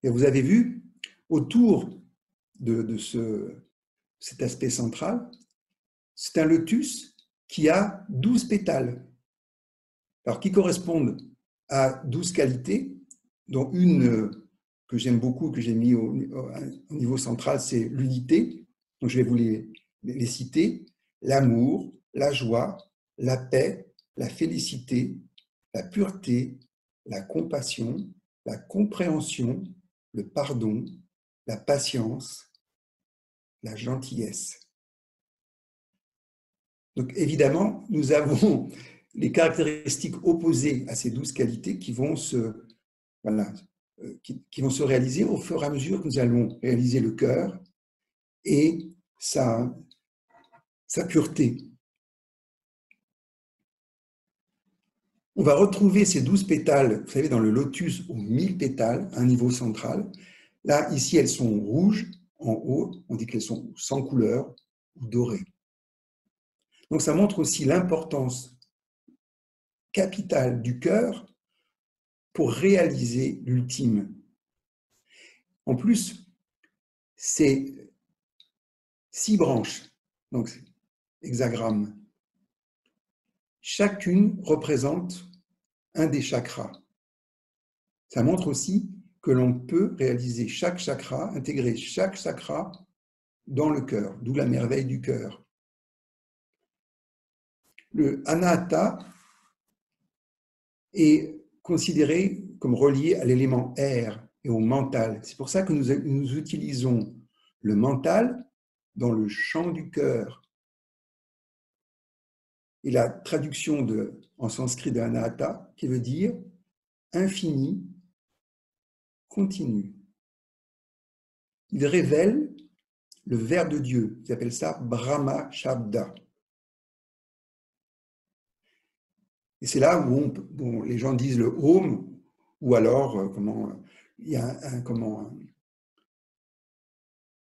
Et vous avez vu, autour de cet aspect central, c'est un lotus qui a 12 pétales, alors qui correspondent à 12 qualités, dont une que j'aime beaucoup, que j'ai mis au niveau central, c'est l'unité. Donc je vais vous les citer: l'amour, la joie, la paix, la félicité, la pureté, la compassion, la compréhension, le pardon, la patience, la gentillesse. Donc évidemment, nous avons les caractéristiques opposées à ces 12 qualités qui vont qui vont se réaliser au fur et à mesure que nous allons réaliser le cœur et sa pureté. On va retrouver ces 12 pétales, vous savez, dans le lotus aux 1000 pétales, à un niveau central. Là, ici, elles sont rouges en haut, on dit qu'elles sont sans couleur ou dorées. Donc ça montre aussi l'importance capitale du cœur pour réaliser l'ultime. En plus, c'est 6 branches, donc hexagrammes. Chacune représente un des chakras. Ça montre aussi que l'on peut réaliser chaque chakra, intégrer chaque chakra dans le cœur, d'où la merveille du cœur. Le Anahata est considéré comme relié à l'élément air et au mental. C'est pour ça que nous utilisons le mental dans le chant du cœur. Et la traduction en sanskrit de Anahata, qui veut dire infini, continu. Il révèle le vers de Dieu. Ils appellent ça Brahma Shabda. Et c'est là où les gens disent le Om, ou alors il y a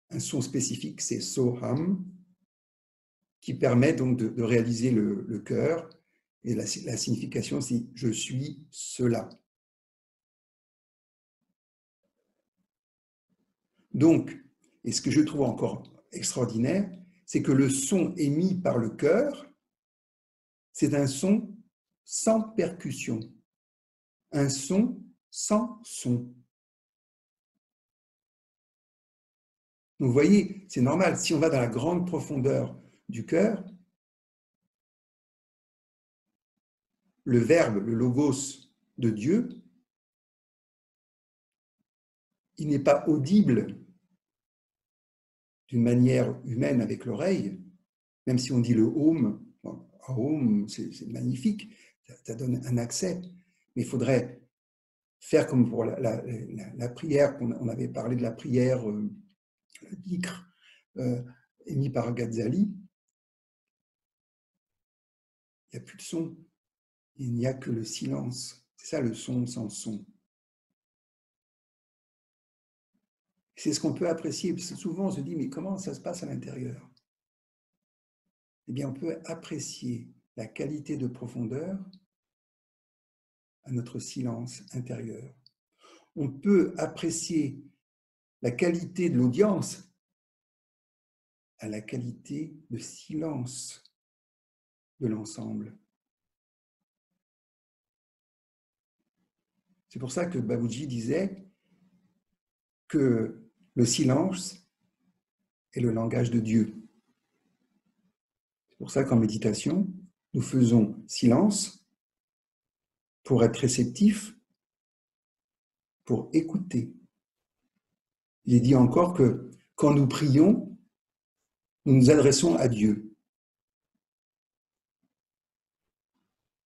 un son spécifique, c'est Soham, qui permet donc de réaliser le cœur. Et la signification, c'est je suis cela. Donc, et ce que je trouve encore extraordinaire, c'est que le son émis par le cœur, c'est un son sans percussion, un son sans son. Donc, vous voyez, c'est normal, si on va dans la grande profondeur du cœur, le verbe, le logos de Dieu, il n'est pas audible d'une manière humaine avec l'oreille, même si on dit le Om, bon, Om, c'est magnifique, ça donne un accès, mais il faudrait faire comme pour la prière, on avait parlé de la prière, le dhikr, émis par Ghazali. Il n'y a plus de son, il n'y a que le silence. C'est ça le son sans son. C'est ce qu'on peut apprécier, parce que souvent on se dit, mais comment ça se passe à l'intérieur? Eh bien, on peut apprécier la qualité de profondeur à notre silence intérieur. On peut apprécier la qualité de l'audience à la qualité de silence de l'ensemble. C'est pour ça que Babuji disait que le silence est le langage de Dieu. C'est pour ça qu'en méditation, nous faisons silence pour être réceptifs, pour écouter. Il est dit encore que quand nous prions, nous nous adressons à Dieu.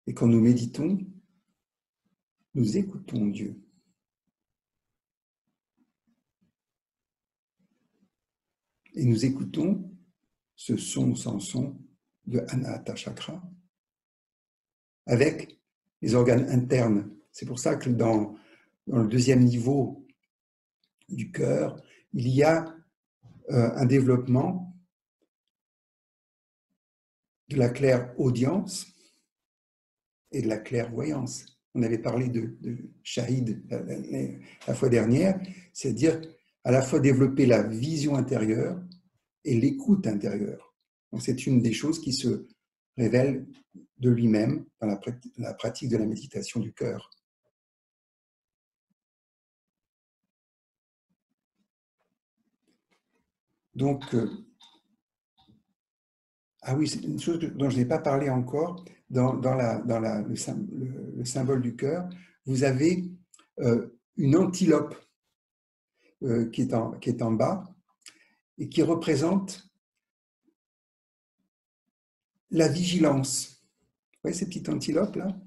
Et quand nous méditons, nous écoutons Dieu. Et nous écoutons ce son sans son de Anahata Chakra avec les organes internes. C'est pour ça que dans le deuxième niveau du cœur, il y a un développement de la clairaudience et de la clairvoyance. On avait parlé de Shahid la fois dernière, c'est-à-dire à la fois développer la vision intérieure et l'écoute intérieure. Donc c'est une des choses qui se révèle de lui-même dans la pratique de la méditation du cœur. Donc, ah oui, c'est une chose dont je n'ai pas parlé encore, dans le symbole du cœur, vous avez une antilope qui est en bas et qui représente la vigilance. Vous voyez ces petites antilopes-là?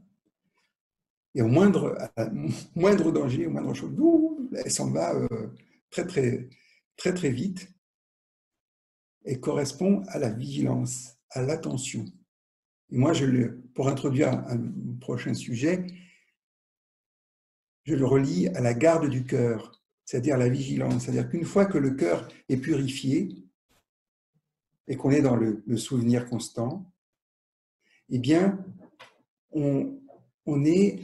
Et au moindre danger, au moindre chose, elle s'en va très, très, très, très vite et correspond à la vigilance, à l'attention. Et moi, pour introduire un prochain sujet, je le relie à la garde du cœur, c'est-à-dire la vigilance. C'est-à-dire qu'une fois que le cœur est purifié et qu'on est dans le souvenir constant, eh bien, on est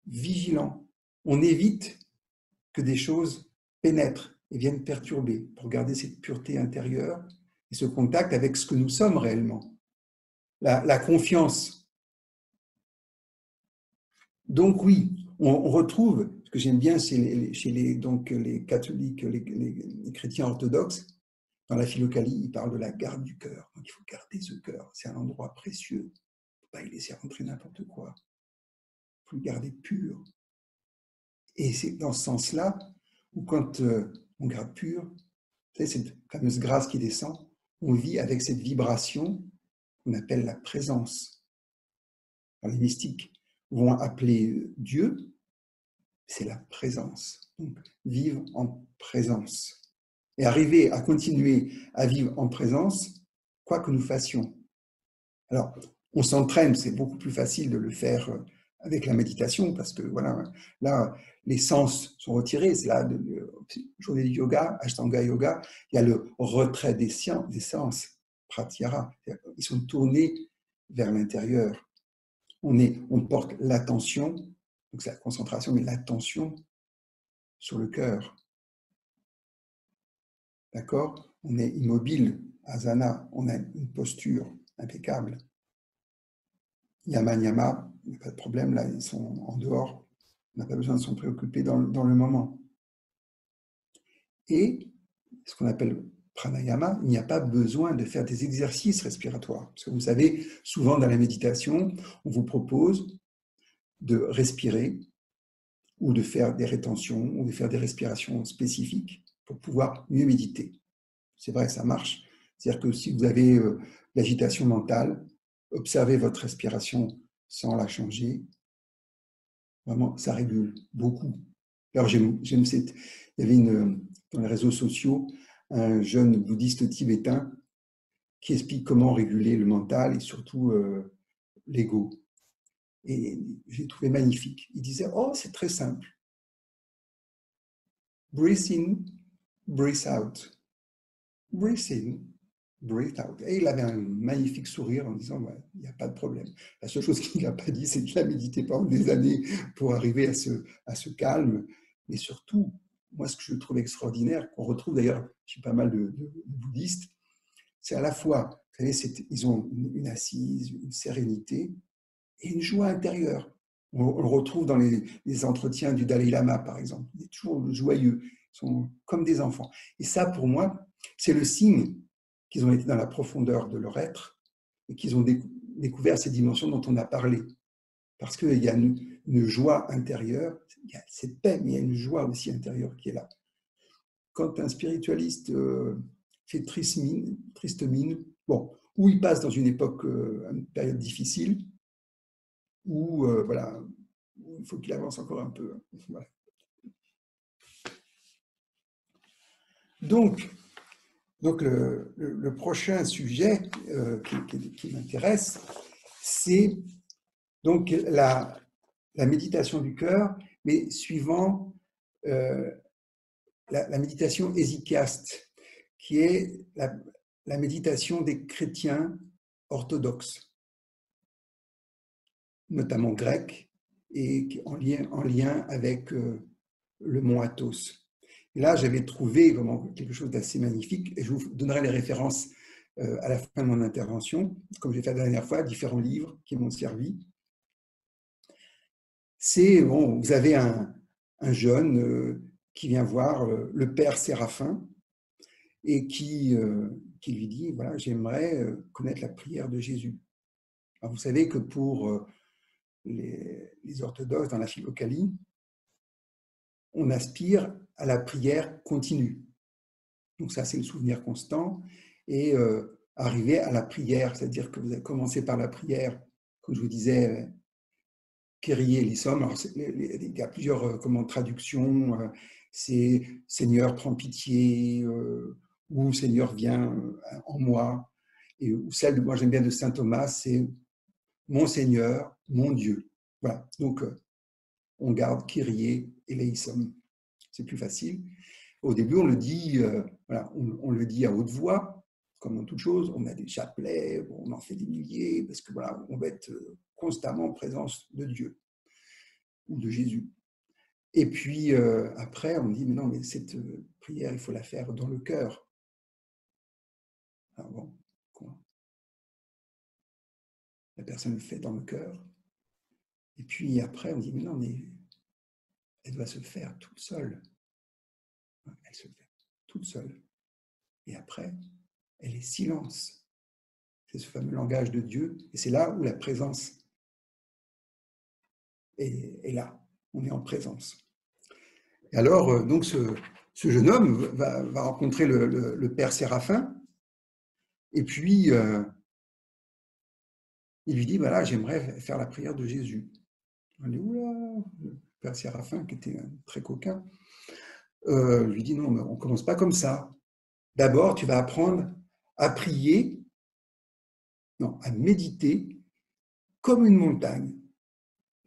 vigilant. On évite que des choses pénètrent et viennent perturber pour garder cette pureté intérieure et ce contact avec ce que nous sommes réellement. La confiance. Donc oui, on retrouve, ce que j'aime bien chez les catholiques, les chrétiens orthodoxes, dans la Philokalie, ils parlent de la garde du cœur. Donc il faut garder ce cœur, c'est un endroit précieux. Il ne faut pas y laisser rentrer n'importe quoi. Il faut le garder pur. Et c'est dans ce sens-là où quand on garde pur, c'est cette fameuse grâce qui descend, on vit avec cette vibration qu'on appelle la présence. Alors, les mystiques vont appeler Dieu, c'est la présence. Donc, vivre en présence. Et arriver à continuer à vivre en présence, quoi que nous fassions. Alors, on s'entraîne, c'est beaucoup plus facile de le faire avec la méditation, parce que voilà, là, les sens sont retirés. C'est là, journée du yoga, Ashtanga Yoga, il y a le retrait des sens, pratyahara. Ils sont tournés vers l'intérieur. On porte l'attention, donc c'est la concentration, mais l'attention sur le cœur. D'accord? On est immobile, asana, on a une posture impeccable. Yama, Niyama, il n'y a pas de problème, là, ils sont en dehors. On n'a pas besoin de s'en préoccuper dans le moment. Et ce qu'on appelle pranayama, il n'y a pas besoin de faire des exercices respiratoires. Parce que vous savez, souvent dans la méditation, on vous propose de respirer ou de faire des rétentions ou de faire des respirations spécifiques pour pouvoir mieux méditer. C'est vrai, ça marche C'est-à-dire que si vous avez l'agitation mentale, observez votre respiration sans la changer. Vraiment, ça régule beaucoup. Alors, j'aime cette... Il y avait dans les réseaux sociaux un jeune bouddhiste tibétain qui explique comment réguler le mental et surtout l'ego. Et j'ai trouvé magnifique. Il disait, oh, c'est très simple. Breathe in, breathe out. Breathe in, breathe out. Et il avait un magnifique sourire en disant, ouais, il n'y a pas de problème. La seule chose qu'il n'a pas dit, c'est qu'il a médité pendant des années pour arriver à ce calme. Mais surtout, moi, ce que je trouve extraordinaire, qu'on retrouve d'ailleurs chez pas mal de bouddhistes, c'est à la fois, vous savez, ils ont une assise, une sérénité et une joie intérieure. On le retrouve dans les entretiens du Dalai Lama, par exemple. Il est toujours joyeux. Ils sont comme des enfants. Et ça, pour moi, c'est le signe qu'ils ont été dans la profondeur de leur être et qu'ils ont découvert ces dimensions dont on a parlé. Parce qu'il y a une joie intérieure, il y a cette paix, mais il y a une joie aussi intérieure qui est là. Quand un spiritualiste fait triste mine, bon, ou il passe dans une époque, une période difficile, ou voilà, il faut qu'il avance encore un peu. Voilà. Donc le prochain sujet qui m'intéresse, c'est donc la méditation du cœur, mais suivant la méditation hésychiaste, qui est la méditation des chrétiens orthodoxes, notamment grecs, et en lien avec le mont Athos. Et là, j'avais trouvé vraiment quelque chose d'assez magnifique, et je vous donnerai les références à la fin de mon intervention, comme j'ai fait la dernière fois, différents livres qui m'ont servi. C'est, bon, vous avez un jeune qui vient voir le père Séraphin et qui lui dit, voilà, j'aimerais connaître la prière de Jésus. Alors, vous savez que pour les orthodoxes dans la Philokalie, on aspire à la prière continue. Donc ça, c'est le souvenir constant. Et arriver à la prière, c'est-à-dire que vous avez commencé par la prière, comme je vous disais, Kyrie eleison. Alors, il y a plusieurs traductions. C'est Seigneur, prends pitié, ou Seigneur, viens en moi. Et ou celle de, moi, j'aime bien de saint Thomas, c'est mon Seigneur, mon Dieu. Voilà. Donc, on garde Kyrie eleison. C'est plus facile. Au début, on le dit, voilà, on le dit à haute voix, comme dans toute chose. On a des chapelets, on en fait des milliers, parce que voilà, on va être constamment en présence de Dieu ou de Jésus. Et puis après, on dit, mais non, mais cette prière, il faut la faire dans le cœur. Alors bon, quoi? La personne le fait dans le cœur. Et puis après, on dit, mais non, mais elle doit se faire toute seule. Elle se fait toute seule. Et après, elle est silence. C'est ce fameux langage de Dieu. Et c'est là où la présence est là. On est en présence. Et alors, donc, ce jeune homme va rencontrer le père Séraphin. Et puis, il lui dit, voilà, j'aimerais faire la prière de Jésus. On dit, oula, le père Séraphin, qui était très coquin, lui dit, non, mais on ne commence pas comme ça. D'abord, tu vas apprendre à prier, non, à méditer comme une montagne.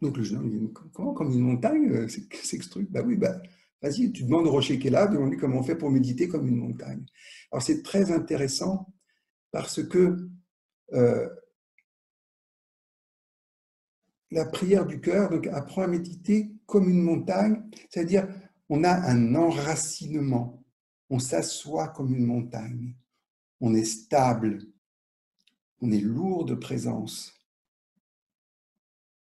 Donc le jeune homme dit, comment, comme une montagne? C'est ce truc? Bah oui, bah, vas-y, tu demandes au rocher qui est là, demande-lui comment on fait pour méditer comme une montagne. Alors c'est très intéressant parce que la prière du cœur donc, apprend à méditer comme une montagne, c'est-à-dire on a un enracinement, on s'assoit comme une montagne, on est stable, on est lourd de présence.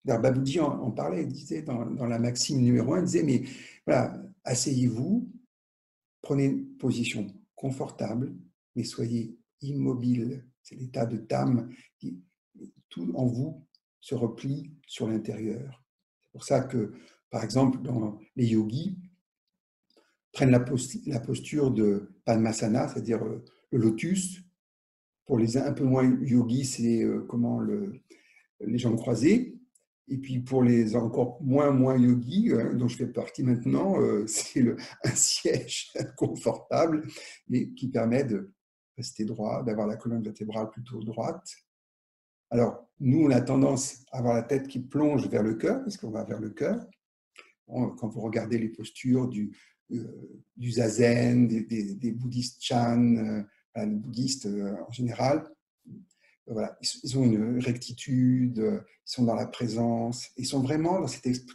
Baboudji en parlait, il disait dans la maxime numéro 1, il disait, mais voilà, asseyez-vous, prenez une position confortable, mais soyez immobile. C'est l'état de Tam, tout en vous se replie sur l'intérieur. C'est pour ça que, par exemple, dans les yogis, prennent la posture de Padmasana, c'est-à-dire le lotus, Pour les un peu moins yogis, c'est les jambes croisées. Et puis pour les encore moins yogis, dont je fais partie maintenant, c'est un siège confortable, mais qui permet de rester droit, d'avoir la colonne vertébrale plutôt droite. Alors, nous, on a tendance à avoir la tête qui plonge vers le cœur, parce qu'on va vers le cœur. Quand vous regardez les postures du zazen, des bouddhistes chan, les bouddhistes en général, voilà, ils ont une rectitude, ils sont dans la présence, ils sont vraiment dans cette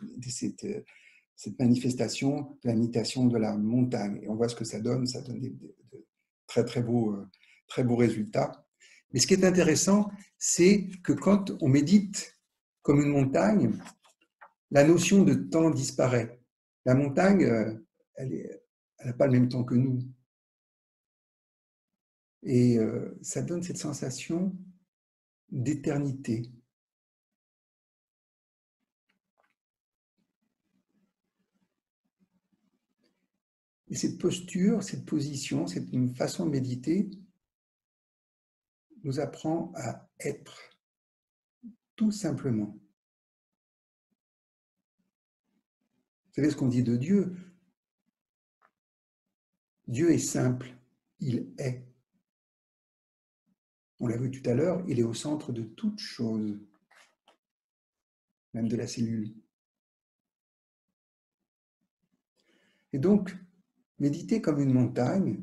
manifestation de la méditation de la montagne. Et on voit ce que ça donne de très beaux résultats. Mais ce qui est intéressant, c'est que quand on médite comme une montagne, la notion de temps disparaît. La montagne, elle n'a pas le même temps que nous. Et ça donne cette sensation d'éternité. Et cette posture, cette position, cette façon de méditer nous apprend à être, tout simplement. Vous savez ce qu'on dit de Dieu? Dieu est simple, il est. On l'a vu tout à l'heure, il est au centre de toute chose, même de la cellule. Et donc, méditer comme une montagne,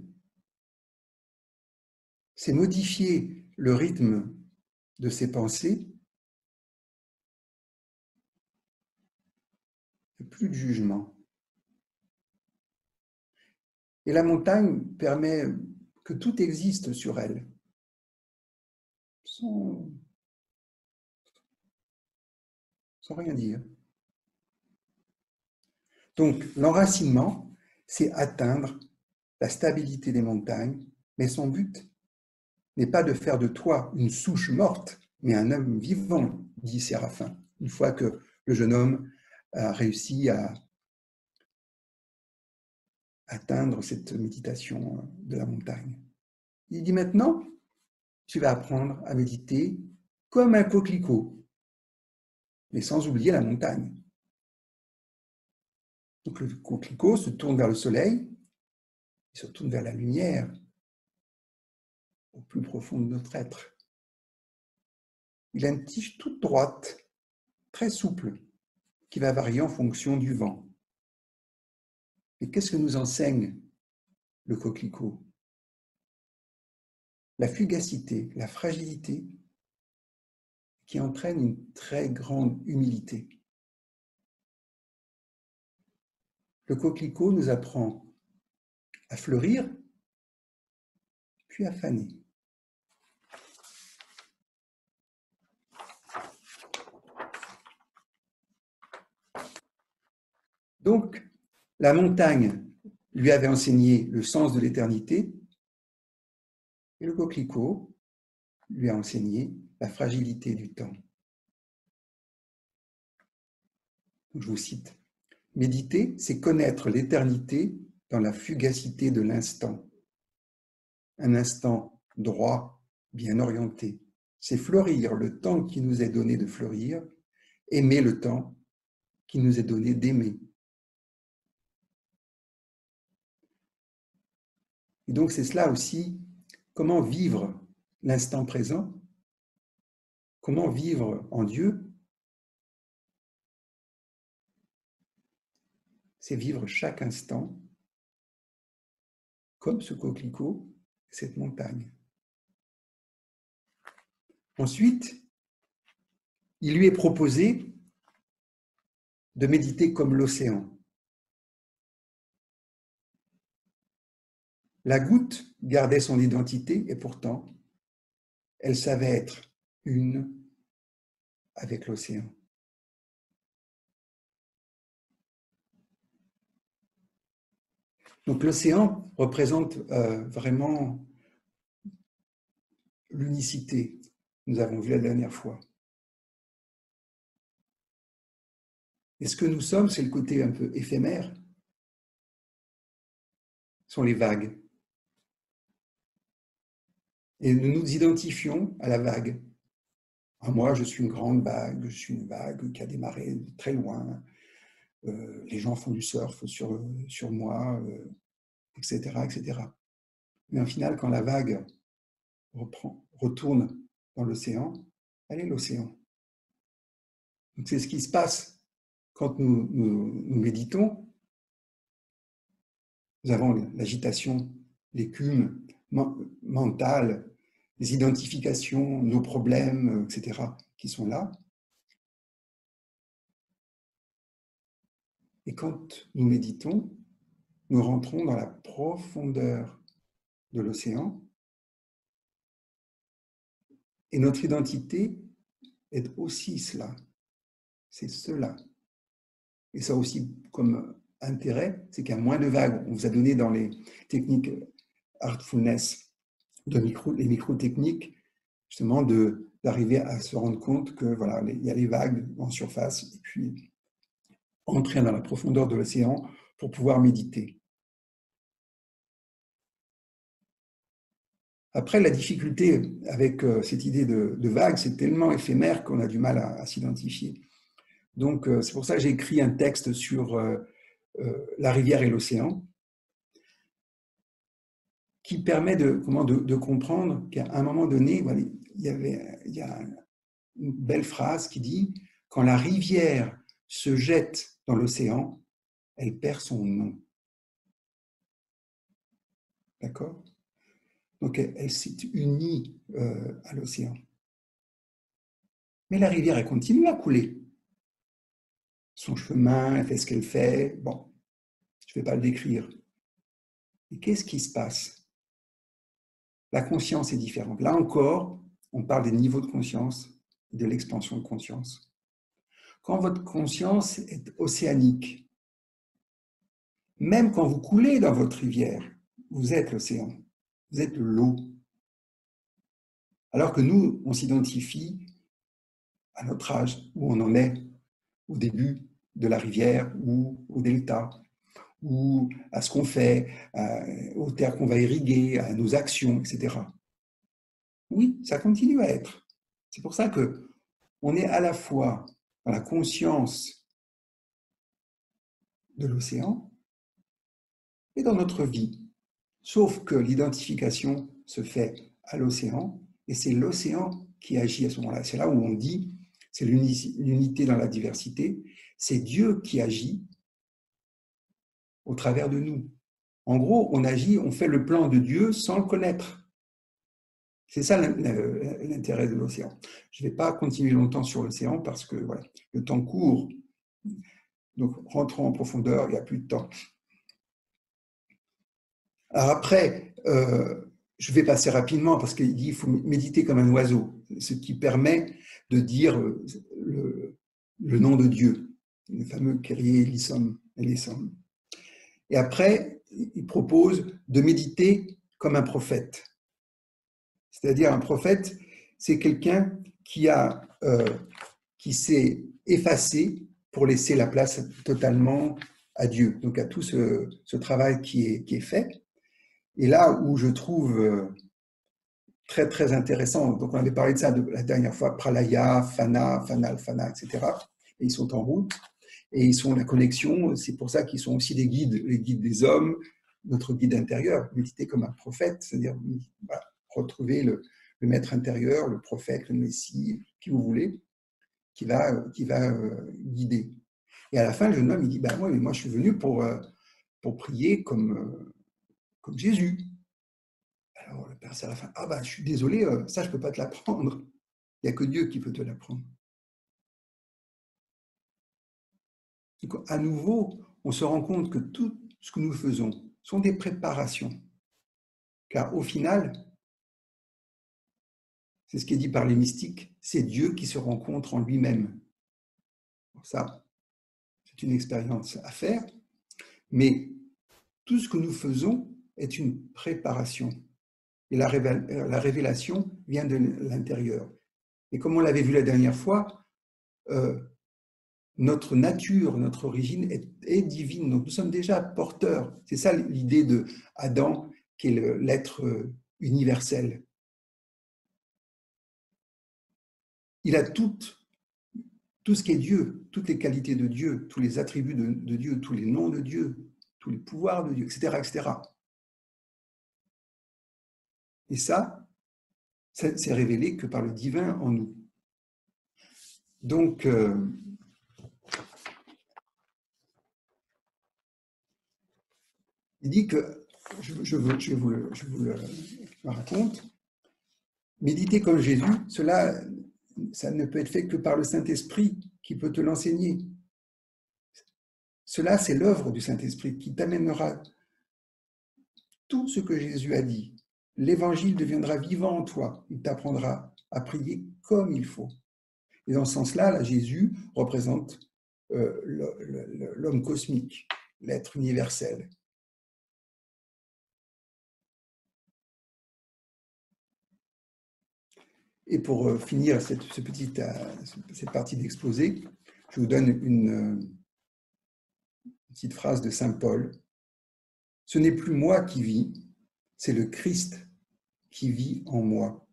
c'est modifier le rythme de ses pensées, plus de jugement. Et la montagne permet que tout existe sur elle, sans rien dire. Donc, l'enracinement, c'est atteindre la stabilité des montagnes, mais son but n'est pas de faire de toi une souche morte, mais un homme vivant, dit Séraphin, une fois que le jeune homme a réussi à atteindre cette méditation de la montagne. Il dit maintenant, tu vas apprendre à méditer comme un coquelicot, mais sans oublier la montagne. Donc le coquelicot se tourne vers le soleil, il se tourne vers la lumière, au plus profond de notre être. Il a une tige toute droite, très souple, qui va varier en fonction du vent. Et qu'est-ce que nous enseigne le coquelicot? La fugacité, la fragilité, qui entraîne une très grande humilité. Le coquelicot nous apprend à fleurir, puis à faner. Donc, la montagne lui avait enseigné le sens de l'éternité, et le coquelicot lui a enseigné la fragilité du temps. Je vous cite, « Méditer, c'est connaître l'éternité dans la fugacité de l'instant. Un instant droit, bien orienté. C'est fleurir le temps qui nous est donné de fleurir, aimer le temps qui nous est donné d'aimer. » Et donc c'est cela aussi, comment vivre l'instant présent, comment vivre en Dieu, c'est vivre chaque instant comme ce coquelicot, cette montagne. Ensuite, il lui est proposé de méditer comme l'océan. La goutte gardait son identité et pourtant, elle savait être une avec l'océan. Donc l'océan représente vraiment l'unicité, nous avons vu la dernière fois. Et ce que nous sommes, c'est le côté un peu éphémère, sont les vagues. Et nous nous identifions à la vague. Ah, moi, je suis une grande vague, je suis une vague qui a démarré de très loin. Les gens font du surf sur moi, etc., etc. Mais au final, quand la vague retourne dans l'océan, elle est l'océan. Donc c'est ce qui se passe quand nous méditons. Nous avons l'agitation, l'écume mentale, les identifications, nos problèmes, etc., qui sont là. Et quand nous méditons, nous rentrons dans la profondeur de l'océan et notre identité est aussi cela. C'est cela. Et ça aussi, comme intérêt, c'est qu'il y a moins de vagues. On vous a donné dans les techniques Heartfulness, les micro-techniques, justement, d'arriver à se rendre compte que voilà, il y a les vagues en surface et puis entrer dans la profondeur de l'océan pour pouvoir méditer. Après, la difficulté avec cette idée de vague, c'est tellement éphémère qu'on a du mal à s'identifier. Donc, c'est pour ça que j'ai écrit un texte sur la rivière et l'océan, qui permet de comprendre qu'à un moment donné, voilà, il y a une belle phrase qui dit « Quand la rivière se jette dans l'océan, elle perd son nom. » D'accord? Donc, elle s'est unie à l'océan. Mais la rivière, elle continue à couler. Son chemin, elle fait ce qu'elle fait. Bon, je ne vais pas le décrire. Et qu'est-ce qui se passe? La conscience est différente. Là encore, on parle des niveaux de conscience, de l'expansion de conscience. Quand votre conscience est océanique, même quand vous coulez dans votre rivière, vous êtes l'océan, vous êtes l'eau. Alors que nous, on s'identifie à notre âge, où on en est, au début de la rivière ou au delta, ou à ce qu'on fait, aux terres qu'on va irriguer, à nos actions, etc. Oui, ça continue à être. C'est pour ça qu'on est à la fois dans la conscience de l'océan et dans notre vie. Sauf que l'identification se fait à l'océan et c'est l'océan qui agit à ce moment-là. C'est là où on dit, c'est l'unité dans la diversité, c'est Dieu qui agit au travers de nous. En gros, on agit, on fait le plan de Dieu sans le connaître. C'est ça l'intérêt de l'océan. Je ne vais pas continuer longtemps sur l'océan parce que voilà, le temps court. Donc, rentrons en profondeur, il n'y a plus de temps. Alors après, je vais passer rapidement parce qu'il dit qu'il faut méditer comme un oiseau, ce qui permet de dire le nom de Dieu, le fameux Kyrie eleison. Et après, il propose de méditer comme un prophète. C'est-à-dire un prophète, c'est quelqu'un qui s'est effacé pour laisser la place totalement à Dieu. Donc à tout ce travail qui est fait. Et là où je trouve très très intéressant, donc on avait parlé de ça la dernière fois, Pralaya, Fana, Fanal, Fana, etc. Et ils sont en route et ils sont la connexion. C'est pour ça qu'ils sont aussi des guides, les guides des hommes, notre guide intérieur, méditer comme un prophète, c'est-à-dire voilà, retrouver le maître intérieur, le prophète, le messie, qui vous voulez, qui va guider. Et à la fin, le jeune homme, il dit, ben moi je suis venu pour prier comme Jésus. Alors le père Séraphin, ah ben je suis désolé, ça je ne peux pas te l'apprendre. Il n'y a que Dieu qui peut te l'apprendre. À nouveau, on se rend compte que tout ce que nous faisons sont des préparations. Car au final, c'est ce qui est dit par les mystiques, c'est Dieu qui se rencontre en lui-même. Ça, c'est une expérience à faire, mais tout ce que nous faisons est une préparation. Et la révélation vient de l'intérieur. Et comme on l'avait vu la dernière fois, notre nature, notre origine est divine. Donc nous sommes déjà porteurs. C'est ça l'idée de Adam, qui est l'être universel. il a tout ce qui est Dieu, toutes les qualités de Dieu, tous les attributs de Dieu, tous les noms de Dieu, tous les pouvoirs de Dieu, etc., etc. Et ça, c'est révélé que par le divin en nous. Donc, il dit que, je vous le raconte, méditer comme Jésus, ça ne peut être fait que par le Saint-Esprit qui peut te l'enseigner. Cela, c'est l'œuvre du Saint-Esprit qui t'amènera tout ce que Jésus a dit. L'évangile deviendra vivant en toi. Il t'apprendra à prier comme il faut. Et dans ce sens-là, là, Jésus représente l'homme cosmique, l'être universel. Et pour finir cette partie d'exposé, je vous donne une petite phrase de saint Paul. « Ce n'est plus moi qui vis, c'est le Christ qui vit en moi. »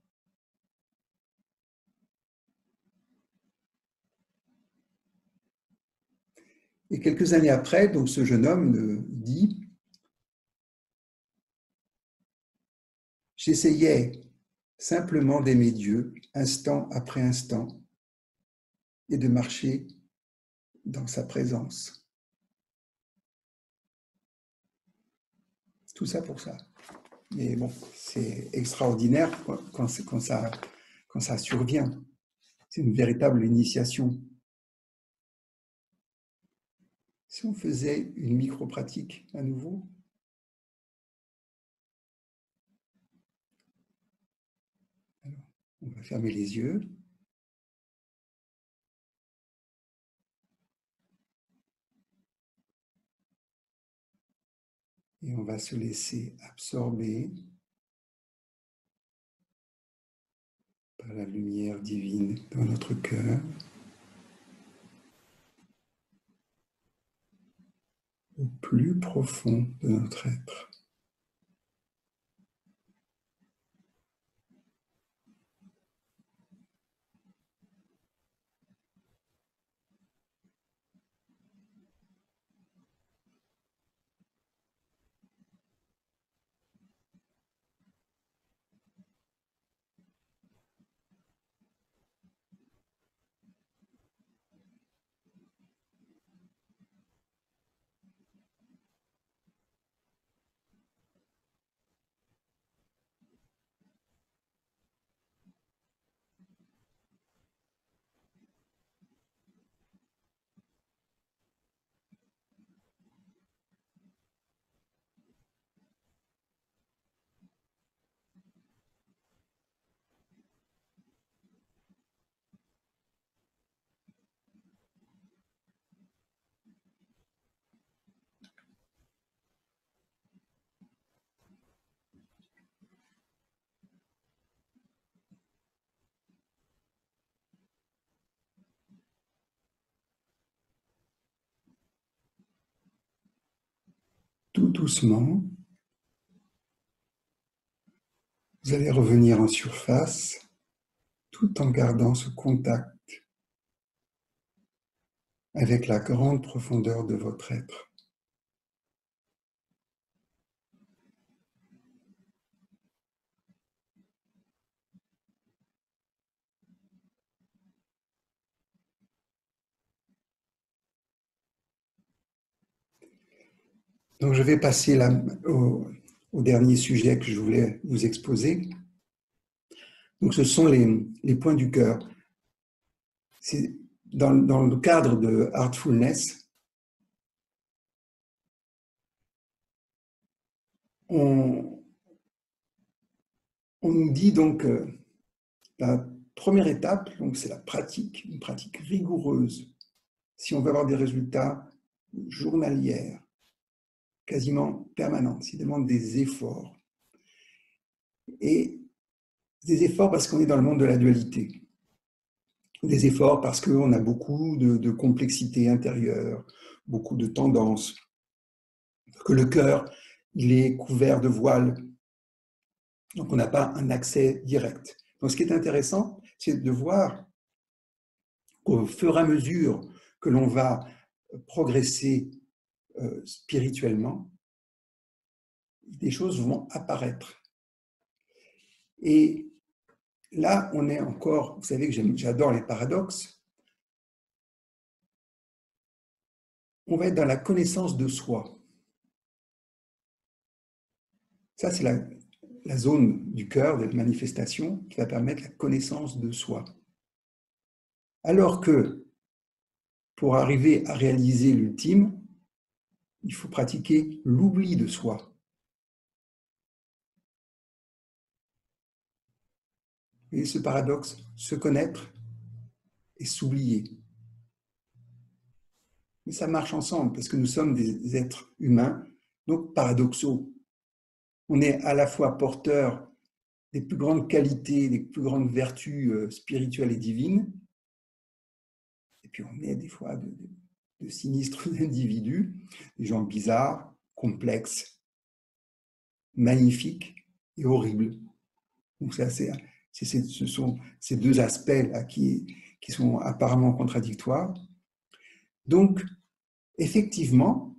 Et quelques années après, donc ce jeune homme dit « J'essayais simplement d'aimer Dieu, instant après instant, et de marcher dans sa présence. » Tout ça pour ça. Mais bon, c'est extraordinaire quand ça survient. C'est une véritable initiation. Si on faisait une micro-pratique à nouveau, alors, on va fermer les yeux. Et on va se laisser absorber par la lumière divine dans notre cœur. Au plus profond de notre être. Tout doucement, vous allez revenir en surface tout en gardant ce contact avec la grande profondeur de votre être. Donc je vais passer là au dernier sujet que je voulais vous exposer. Donc ce sont les points du cœur. C'est dans le cadre de Heartfulness, on nous dit donc la première étape, c'est la pratique, une pratique rigoureuse. Si on veut avoir des résultats journaliers, quasiment permanents, ça demande des efforts. Et des efforts parce qu'on est dans le monde de la dualité. Des efforts parce qu'on a beaucoup de complexité intérieure, beaucoup de tendances, que le cœur, il est couvert de voiles, donc on n'a pas un accès direct. Donc ce qui est intéressant, c'est de voir Au fur et à mesure que l'on va progresser spirituellement, des choses vont apparaître. Et là, on est encore, vous savez que j'adore les paradoxes, on va être dans la connaissance de soi. Ça, c'est la zone du cœur, de la manifestation, qui va permettre la connaissance de soi. Alors que, pour arriver à réaliser l'ultime, il faut pratiquer l'oubli de soi. Et ce paradoxe, se connaître et s'oublier. Mais ça marche ensemble, parce que nous sommes des êtres humains, donc paradoxaux. On est à la fois porteurs des plus grandes qualités, des plus grandes vertus spirituelles et divines, et puis on est des fois de sinistres individus, des gens bizarres, complexes, magnifiques et horribles. Donc ça, ce sont ces deux aspects-là qui sont apparemment contradictoires. Donc, effectivement,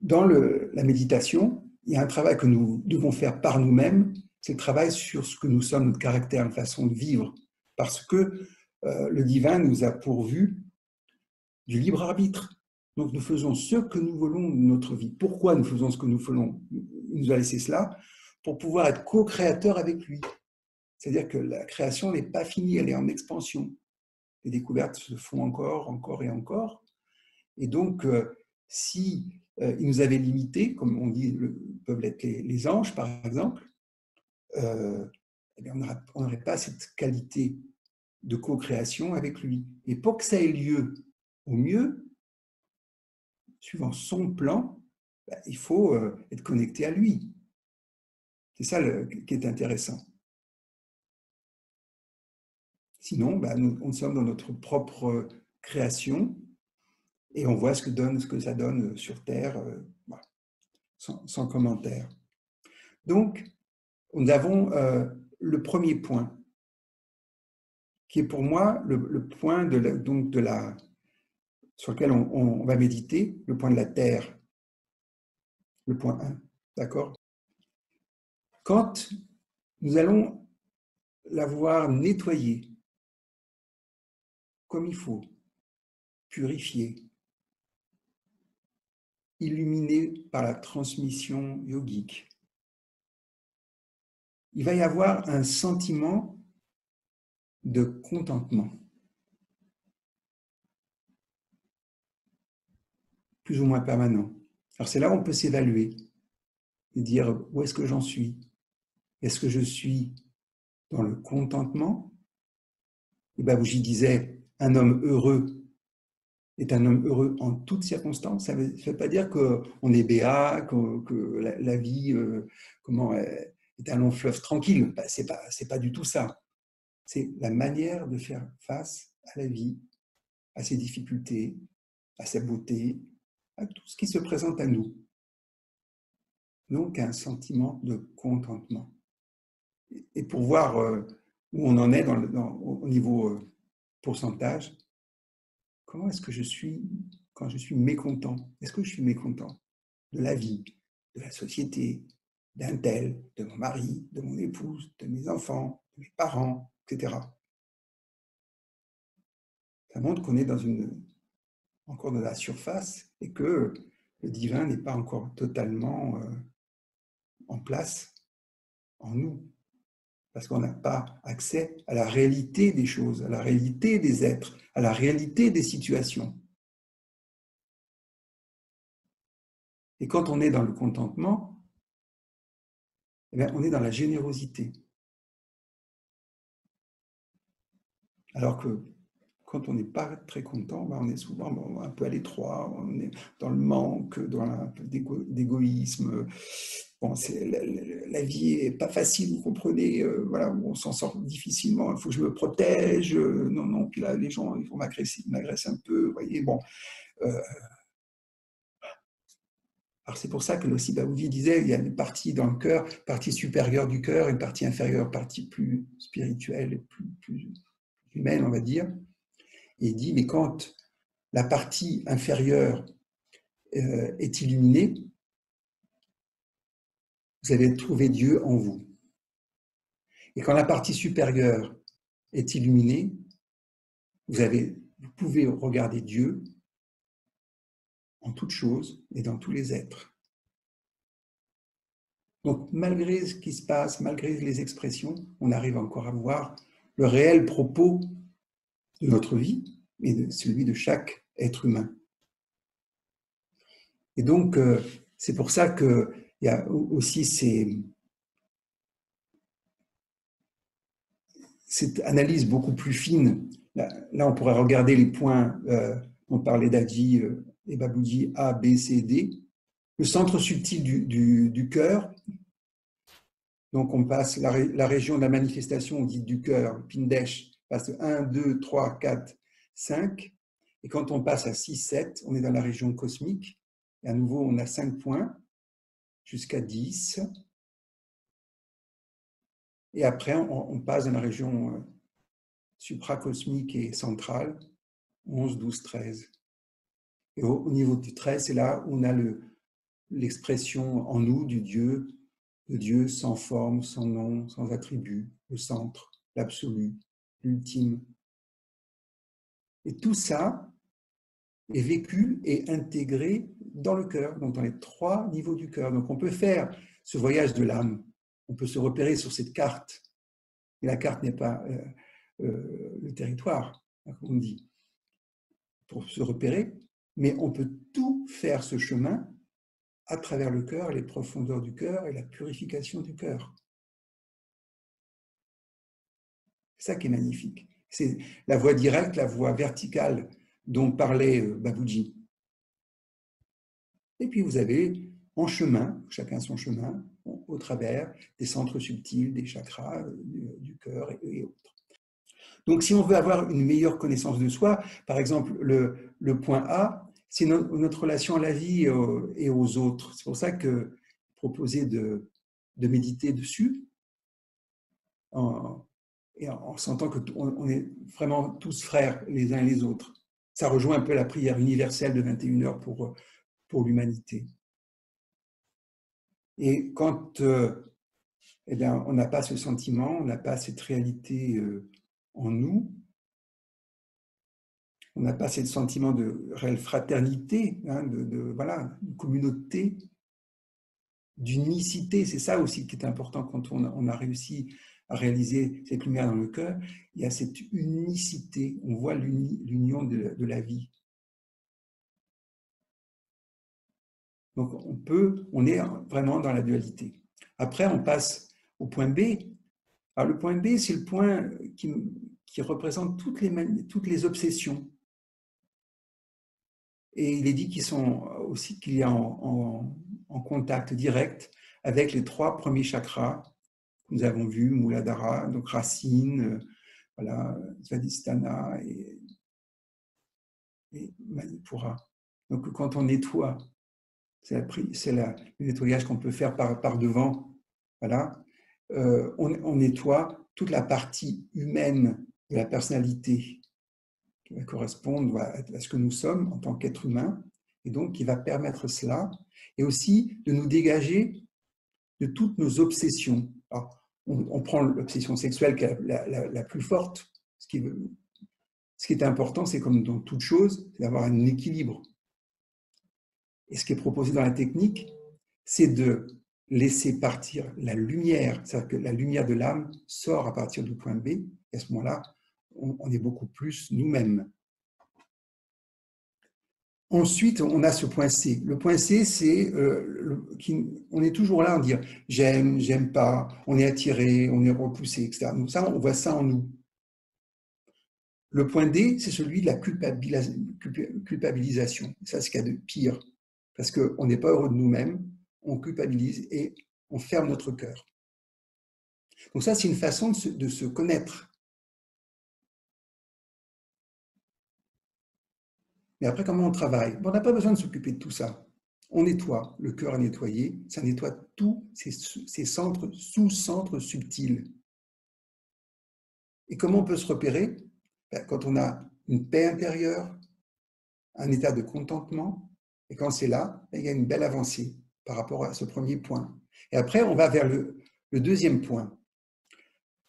dans la méditation, il y a un travail que nous devons faire par nous-mêmes, c'est le travail sur ce que nous sommes, notre caractère, notre façon de vivre, parce que le divin nous a pourvu du libre arbitre. Donc nous faisons ce que nous voulons de notre vie. Pourquoi nous faisons ce que nous voulons? Il nous a laissé cela pour pouvoir être co-créateur avec lui. C'est-à-dire que la création n'est pas finie, elle est en expansion. Les découvertes se font encore et encore. Et donc, si il nous avait limités, comme on dit, peuvent l'être les anges, par exemple, eh bien, on n'aurait pas cette qualité de co-création avec lui. Et pour que ça ait lieu au mieux, suivant son plan, il faut être connecté à lui. C'est ça qui est intéressant. Sinon, nous sommes dans notre propre création et on voit ce que ça donne sur Terre, sans commentaire. Donc, nous avons le premier point, qui est pour moi le point sur lequel on va méditer, le point de la Terre, le point 1. D'accord? Quand nous allons l'avoir nettoyé comme il faut, purifié, illuminé par la transmission yogique, il va y avoir un sentiment de contentement, plus ou moins permanent. Alors c'est là où on peut s'évaluer et dire où est-ce que j'en suis? Est-ce que je suis dans le contentement? Et j'y disais, un homme heureux est un homme heureux en toutes circonstances. Ça ne veut pas dire qu'on est béat, que la vie est un long fleuve tranquille. C'est pas du tout ça. C'est la manière de faire face à la vie, à ses difficultés, à sa beauté, à tout ce qui se présente à nous. Donc, un sentiment de contentement. Et pour voir où on en est au niveau pourcentage, comment est-ce que je suis quand je suis mécontent? Est-ce que je suis mécontent de la vie, de la société, d'un tel, de mon mari, de mon épouse, de mes enfants, de mes parents, etc. Ça montre qu'on est encore dans la surface et que le divin n'est pas encore totalement en place en nous. Parce qu'on n'a pas accès à la réalité des choses, à la réalité des êtres, à la réalité des situations. Et quand on est dans le contentement, eh bien, on est dans la générosité. Alors que quand on n'est pas très content, on est souvent un peu à l'étroit, on est dans le manque, dans un peu d'égoïsme. Bon, la vie n'est pas facile, vous comprenez, voilà, on s'en sort difficilement, il faut que je me protège, non, puis là, les gens, ils vont m'agresser un peu, vous voyez, bon. Alors c'est pour ça que le Sibawudi disait, il y a une partie dans le cœur, partie supérieure du cœur, une partie inférieure, partie plus spirituelle, plus humaine, on va dire. Et il dit, mais quand la partie inférieure est illuminée, vous allez trouver Dieu en vous. Et quand la partie supérieure est illuminée, vous pouvez regarder Dieu en toutes choses et dans tous les êtres. Donc, malgré ce qui se passe, malgré les expressions, on arrive encore à voir le réel propos de notre vie et de celui de chaque être humain. Et donc, c'est pour ça qu'il y a aussi cette analyse beaucoup plus fine. Là, on pourrait regarder les points, on parlait d'Adji et Baboudji, A, B, C, D. Le centre subtil du cœur, donc on passe la région de la manifestation dite du cœur, Pindesh, passe de 1, 2, 3, 4, 5. Et quand on passe à 6, 7, on est dans la région cosmique. Et à nouveau, on a 5 points jusqu'à 10. Et après, on passe dans la région supracosmique et centrale, 11, 12, 13. Et au niveau du 13, c'est là où on a l'expression en nous du Dieu, le Dieu sans forme, sans nom, sans attribut, le centre, l'absolu, l'ultime. Et tout ça est vécu et intégré dans le cœur, donc dans les 3 niveaux du cœur. Donc on peut faire ce voyage de l'âme, on peut se repérer sur cette carte. Et la carte n'est pas le territoire, comme on dit, pour se repérer, mais on peut tout faire ce chemin à travers le cœur, les profondeurs du cœur et la purification du cœur. C'est ça qui est magnifique. C'est la voie directe, la voie verticale dont parlait Baboudji. Et puis vous avez en chemin, chacun son chemin, au travers des centres subtils, des chakras, du cœur et autres. Donc si on veut avoir une meilleure connaissance de soi, par exemple le point A, c'est notre relation à la vie et aux autres. C'est pour ça que proposer de méditer dessus, en sentant qu'on est vraiment tous frères les uns et les autres. Ça rejoint un peu la prière universelle de 21 heures pour l'humanité. Et quand eh bien, on n'a pas ce sentiment, on n'a pas cette réalité en nous, on n'a pas ce sentiment de réelle fraternité, hein, voilà, une communauté, d'unicité. C'est ça aussi qui est important quand on a réussi à réaliser cette lumière dans le cœur. Il y a cette unicité, on voit l'union de la vie. Donc on est vraiment dans la dualité. Après, on passe au point B. Alors le point B, c'est le point qui représente toutes les obsessions. Et il est dit qu'il y a en contact direct avec les 3 premiers chakras que nous avons vus, Muladhara, donc racine, voilà, Svadhisthana et Manipura. Donc quand on nettoie, c'est le nettoyage qu'on peut faire par devant, voilà, on nettoie toute la partie humaine de la personnalité qui va correspondre à ce que nous sommes en tant qu'être humain, et donc qui va permettre cela, et aussi de nous dégager de toutes nos obsessions. Alors, on prend l'obsession sexuelle qui est la plus forte. Ce qui est important, c'est comme dans toute chose, c'est d'avoir un équilibre. Et ce qui est proposé dans la technique, c'est de laisser partir la lumière, c'est-à-dire que la lumière de l'âme sort à partir du point B, et à ce moment-là, on est beaucoup plus nous-mêmes. Ensuite, on a ce point C. Le point C, c'est on est toujours là à dire j'aime, j'aime pas, on est attiré, on est repoussé, etc. Donc ça, on voit ça en nous. Le point D, c'est celui de la culpabilisation. Ça, c'est ce qu'il y a de pire. Parce qu'on n'est pas heureux de nous-mêmes, on culpabilise et on ferme notre cœur. Donc ça, c'est une façon de se connaître. Mais après, comment on travaille? On n'a pas besoin de s'occuper de tout ça. On nettoie, le cœur est nettoyé, ça nettoie tous ces centres, sous-centres subtils. Et comment on peut se repérer? Quand on a une paix intérieure, un état de contentement, et quand c'est là, il y a une belle avancée par rapport à ce premier point. Et après, on va vers le deuxième point.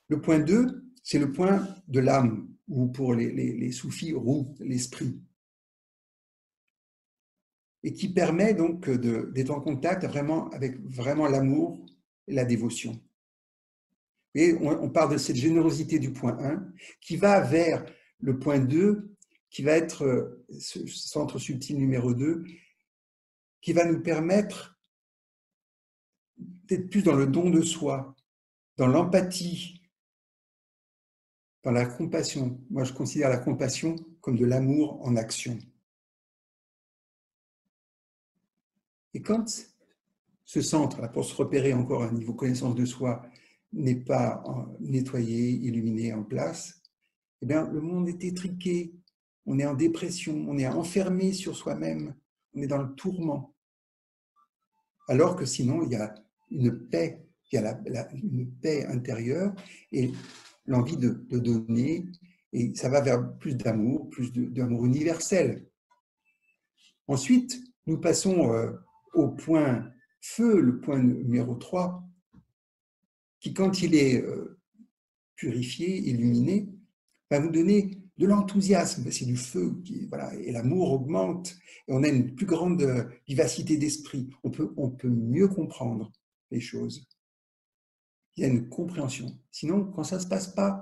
Le point 2, c'est le point de l'âme, ou pour les soufis, roux, l'esprit, et qui permet donc d'être en contact vraiment avec vraiment l'amour et la dévotion. Et on parle de cette générosité du point 1 qui va vers le point 2, qui va être ce centre subtil numéro 2, qui va nous permettre d'être plus dans le don de soi, dans l'empathie, dans la compassion. Moi, je considère la compassion comme de l'amour en action. Et quand ce centre, pour se repérer encore à un niveau connaissance de soi, n'est pas nettoyé, illuminé, en place, eh bien, le monde est étriqué, on est en dépression, on est enfermé sur soi-même, on est dans le tourment. Alors que sinon, il y a une paix, il y a une paix intérieure et l'envie de donner, et ça va vers plus d'amour universel. Ensuite, nous passons au point feu, le point numéro 3, qui, quand il est purifié, illuminé, va vous donner de l'enthousiasme, c'est du feu, voilà, et l'amour augmente, et on a une plus grande vivacité d'esprit, on peut mieux comprendre les choses. Il y a une compréhension. Sinon, quand ça ne se passe pas,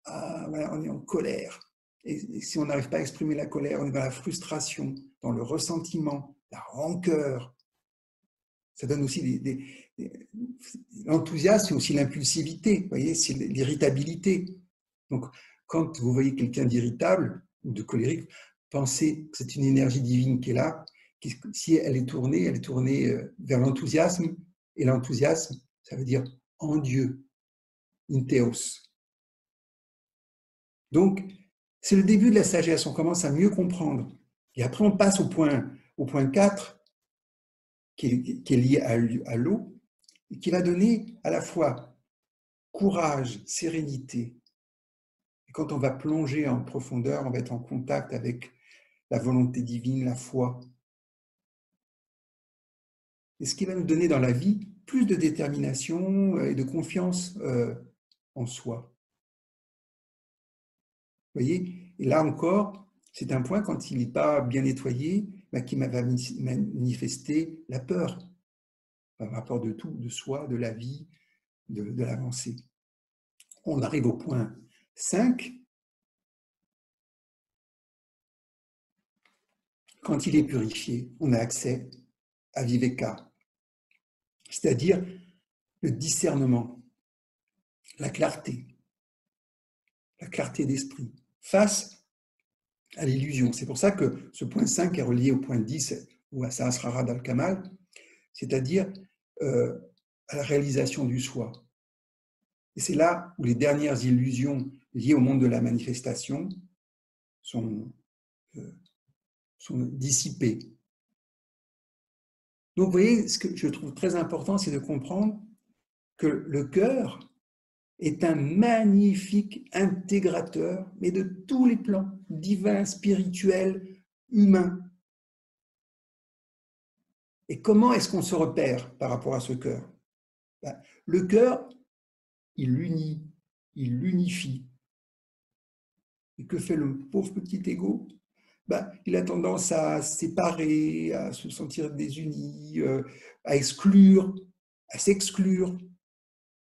voilà, on est en colère. Et si on n'arrive pas à exprimer la colère, on est dans la frustration, dans le ressentiment, la rancœur. Ça donne aussi l'enthousiasme, c'est aussi l'impulsivité, vous voyez, c'est l'irritabilité. Donc, quand vous voyez quelqu'un d'irritable ou de colérique, pensez que c'est une énergie divine qui est là. Si elle est tournée vers l'enthousiasme. Et l'enthousiasme, ça veut dire en Dieu, in Theos. Donc, c'est le début de la sagesse. On commence à mieux comprendre. Et après, on passe au point 4, qui est lié à l'eau, et qui va donner à la fois courage, sérénité. Et quand on va plonger en profondeur, on va être en contact avec la volonté divine, la foi. Et ce qui va nous donner dans la vie plus de détermination et de confiance en soi. Vous voyez? Et là encore, c'est un point, quand il n'est pas bien nettoyé, qui va manifester la peur par rapport de tout, de soi, de la vie, de l'avancée. On arrive au point 5. Quand il est purifié, on a accès à Viveka, c'est-à-dire le discernement, la clarté d'esprit face à l'illusion. C'est pour ça que ce point 5 est relié au point 10, ou à Sahasrara d'Al-Kamal, c'est-à-dire à la réalisation du soi. Et c'est là où les dernières illusions liées au monde de la manifestation sont dissipées. Donc, vous voyez, ce que je trouve très important, c'est de comprendre que le cœur est un magnifique intégrateur, mais de tous les plans, divins, spirituels, humains. Et comment est-ce qu'on se repère par rapport à ce cœur? Le cœur, il unit, il l'unifie. Et que fait le pauvre petit égo? Il a tendance à se séparer, à se sentir désuni, à exclure, à s'exclure,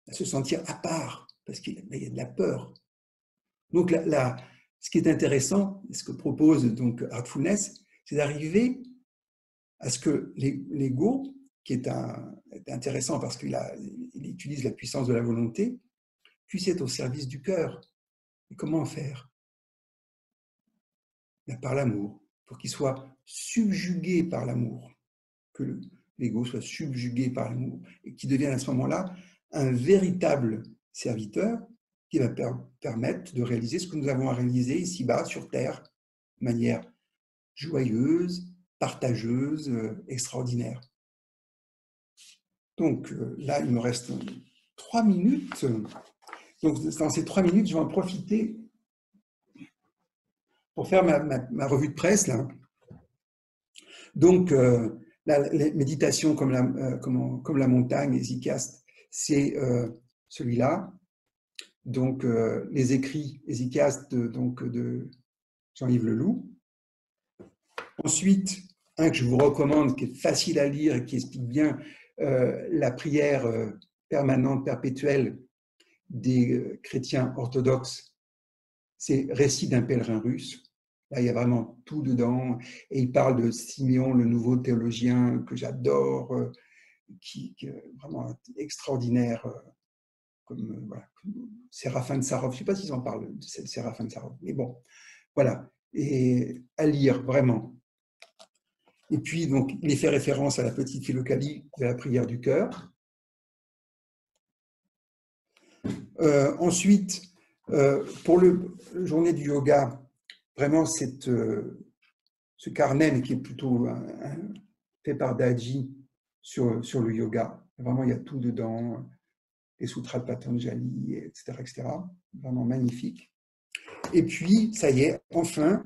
à se sentir à part, parce qu'il y a de la peur. Donc, ce qui est intéressant, ce que propose donc Heartfulness, c'est d'arriver à ce que l'ego, qui est intéressant parce qu'il utilise la puissance de la volonté, puisse être au service du cœur. Et comment faire? Par l'amour, pour qu'il soit subjugué par l'amour, que l'ego soit subjugué par l'amour, et qu'il devienne à ce moment-là un véritable serviteur qui va permettre de réaliser ce que nous avons à réaliser ici-bas sur Terre, de manière joyeuse, partageuse, extraordinaire. Donc là, il me reste 3 minutes. Donc dans ces 3 minutes, je vais en profiter pour faire ma revue de presse, là. Donc, les méditations comme la montagne, les Icastes, c'est celui-là. Donc, les écrits, les Icastes de Jean-Yves Leloup. Ensuite, un que je vous recommande, qui est facile à lire et qui explique bien la prière permanente, perpétuelle des chrétiens orthodoxes, c'est Récit d'un pèlerin russe. Là, il y a vraiment tout dedans. Et il parle de Siméon, le nouveau théologien que j'adore, qui est vraiment extraordinaire, voilà, comme Séraphin de Sarov. Je ne sais pas s'ils en parlent de Séraphin de Sarov, mais bon, voilà. Et à lire, vraiment. Et puis, donc, il fait référence à la petite Philokalie de la prière du cœur. Ensuite, pour la journée du yoga, vraiment, ce carnet, mais qui est plutôt fait par Daji sur le yoga. Vraiment, il y a tout dedans, les sutras de Patanjali, etc., etc. Vraiment magnifique. Et puis, ça y est, enfin,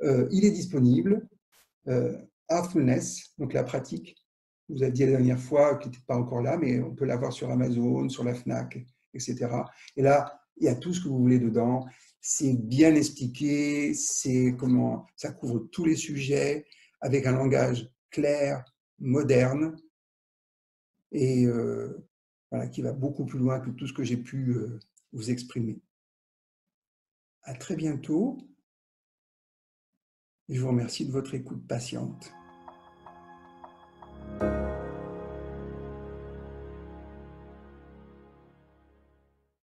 il est disponible. Heartfulness, donc la pratique, vous avez dit la dernière fois, qui n'était pas encore là, mais on peut l'avoir sur Amazon, sur la FNAC, etc. Et là, il y a tout ce que vous voulez dedans. C'est bien expliqué, ça couvre tous les sujets avec un langage clair, moderne, et voilà, qui va beaucoup plus loin que tout ce que j'ai pu vous exprimer. À très bientôt. Et je vous remercie de votre écoute patiente.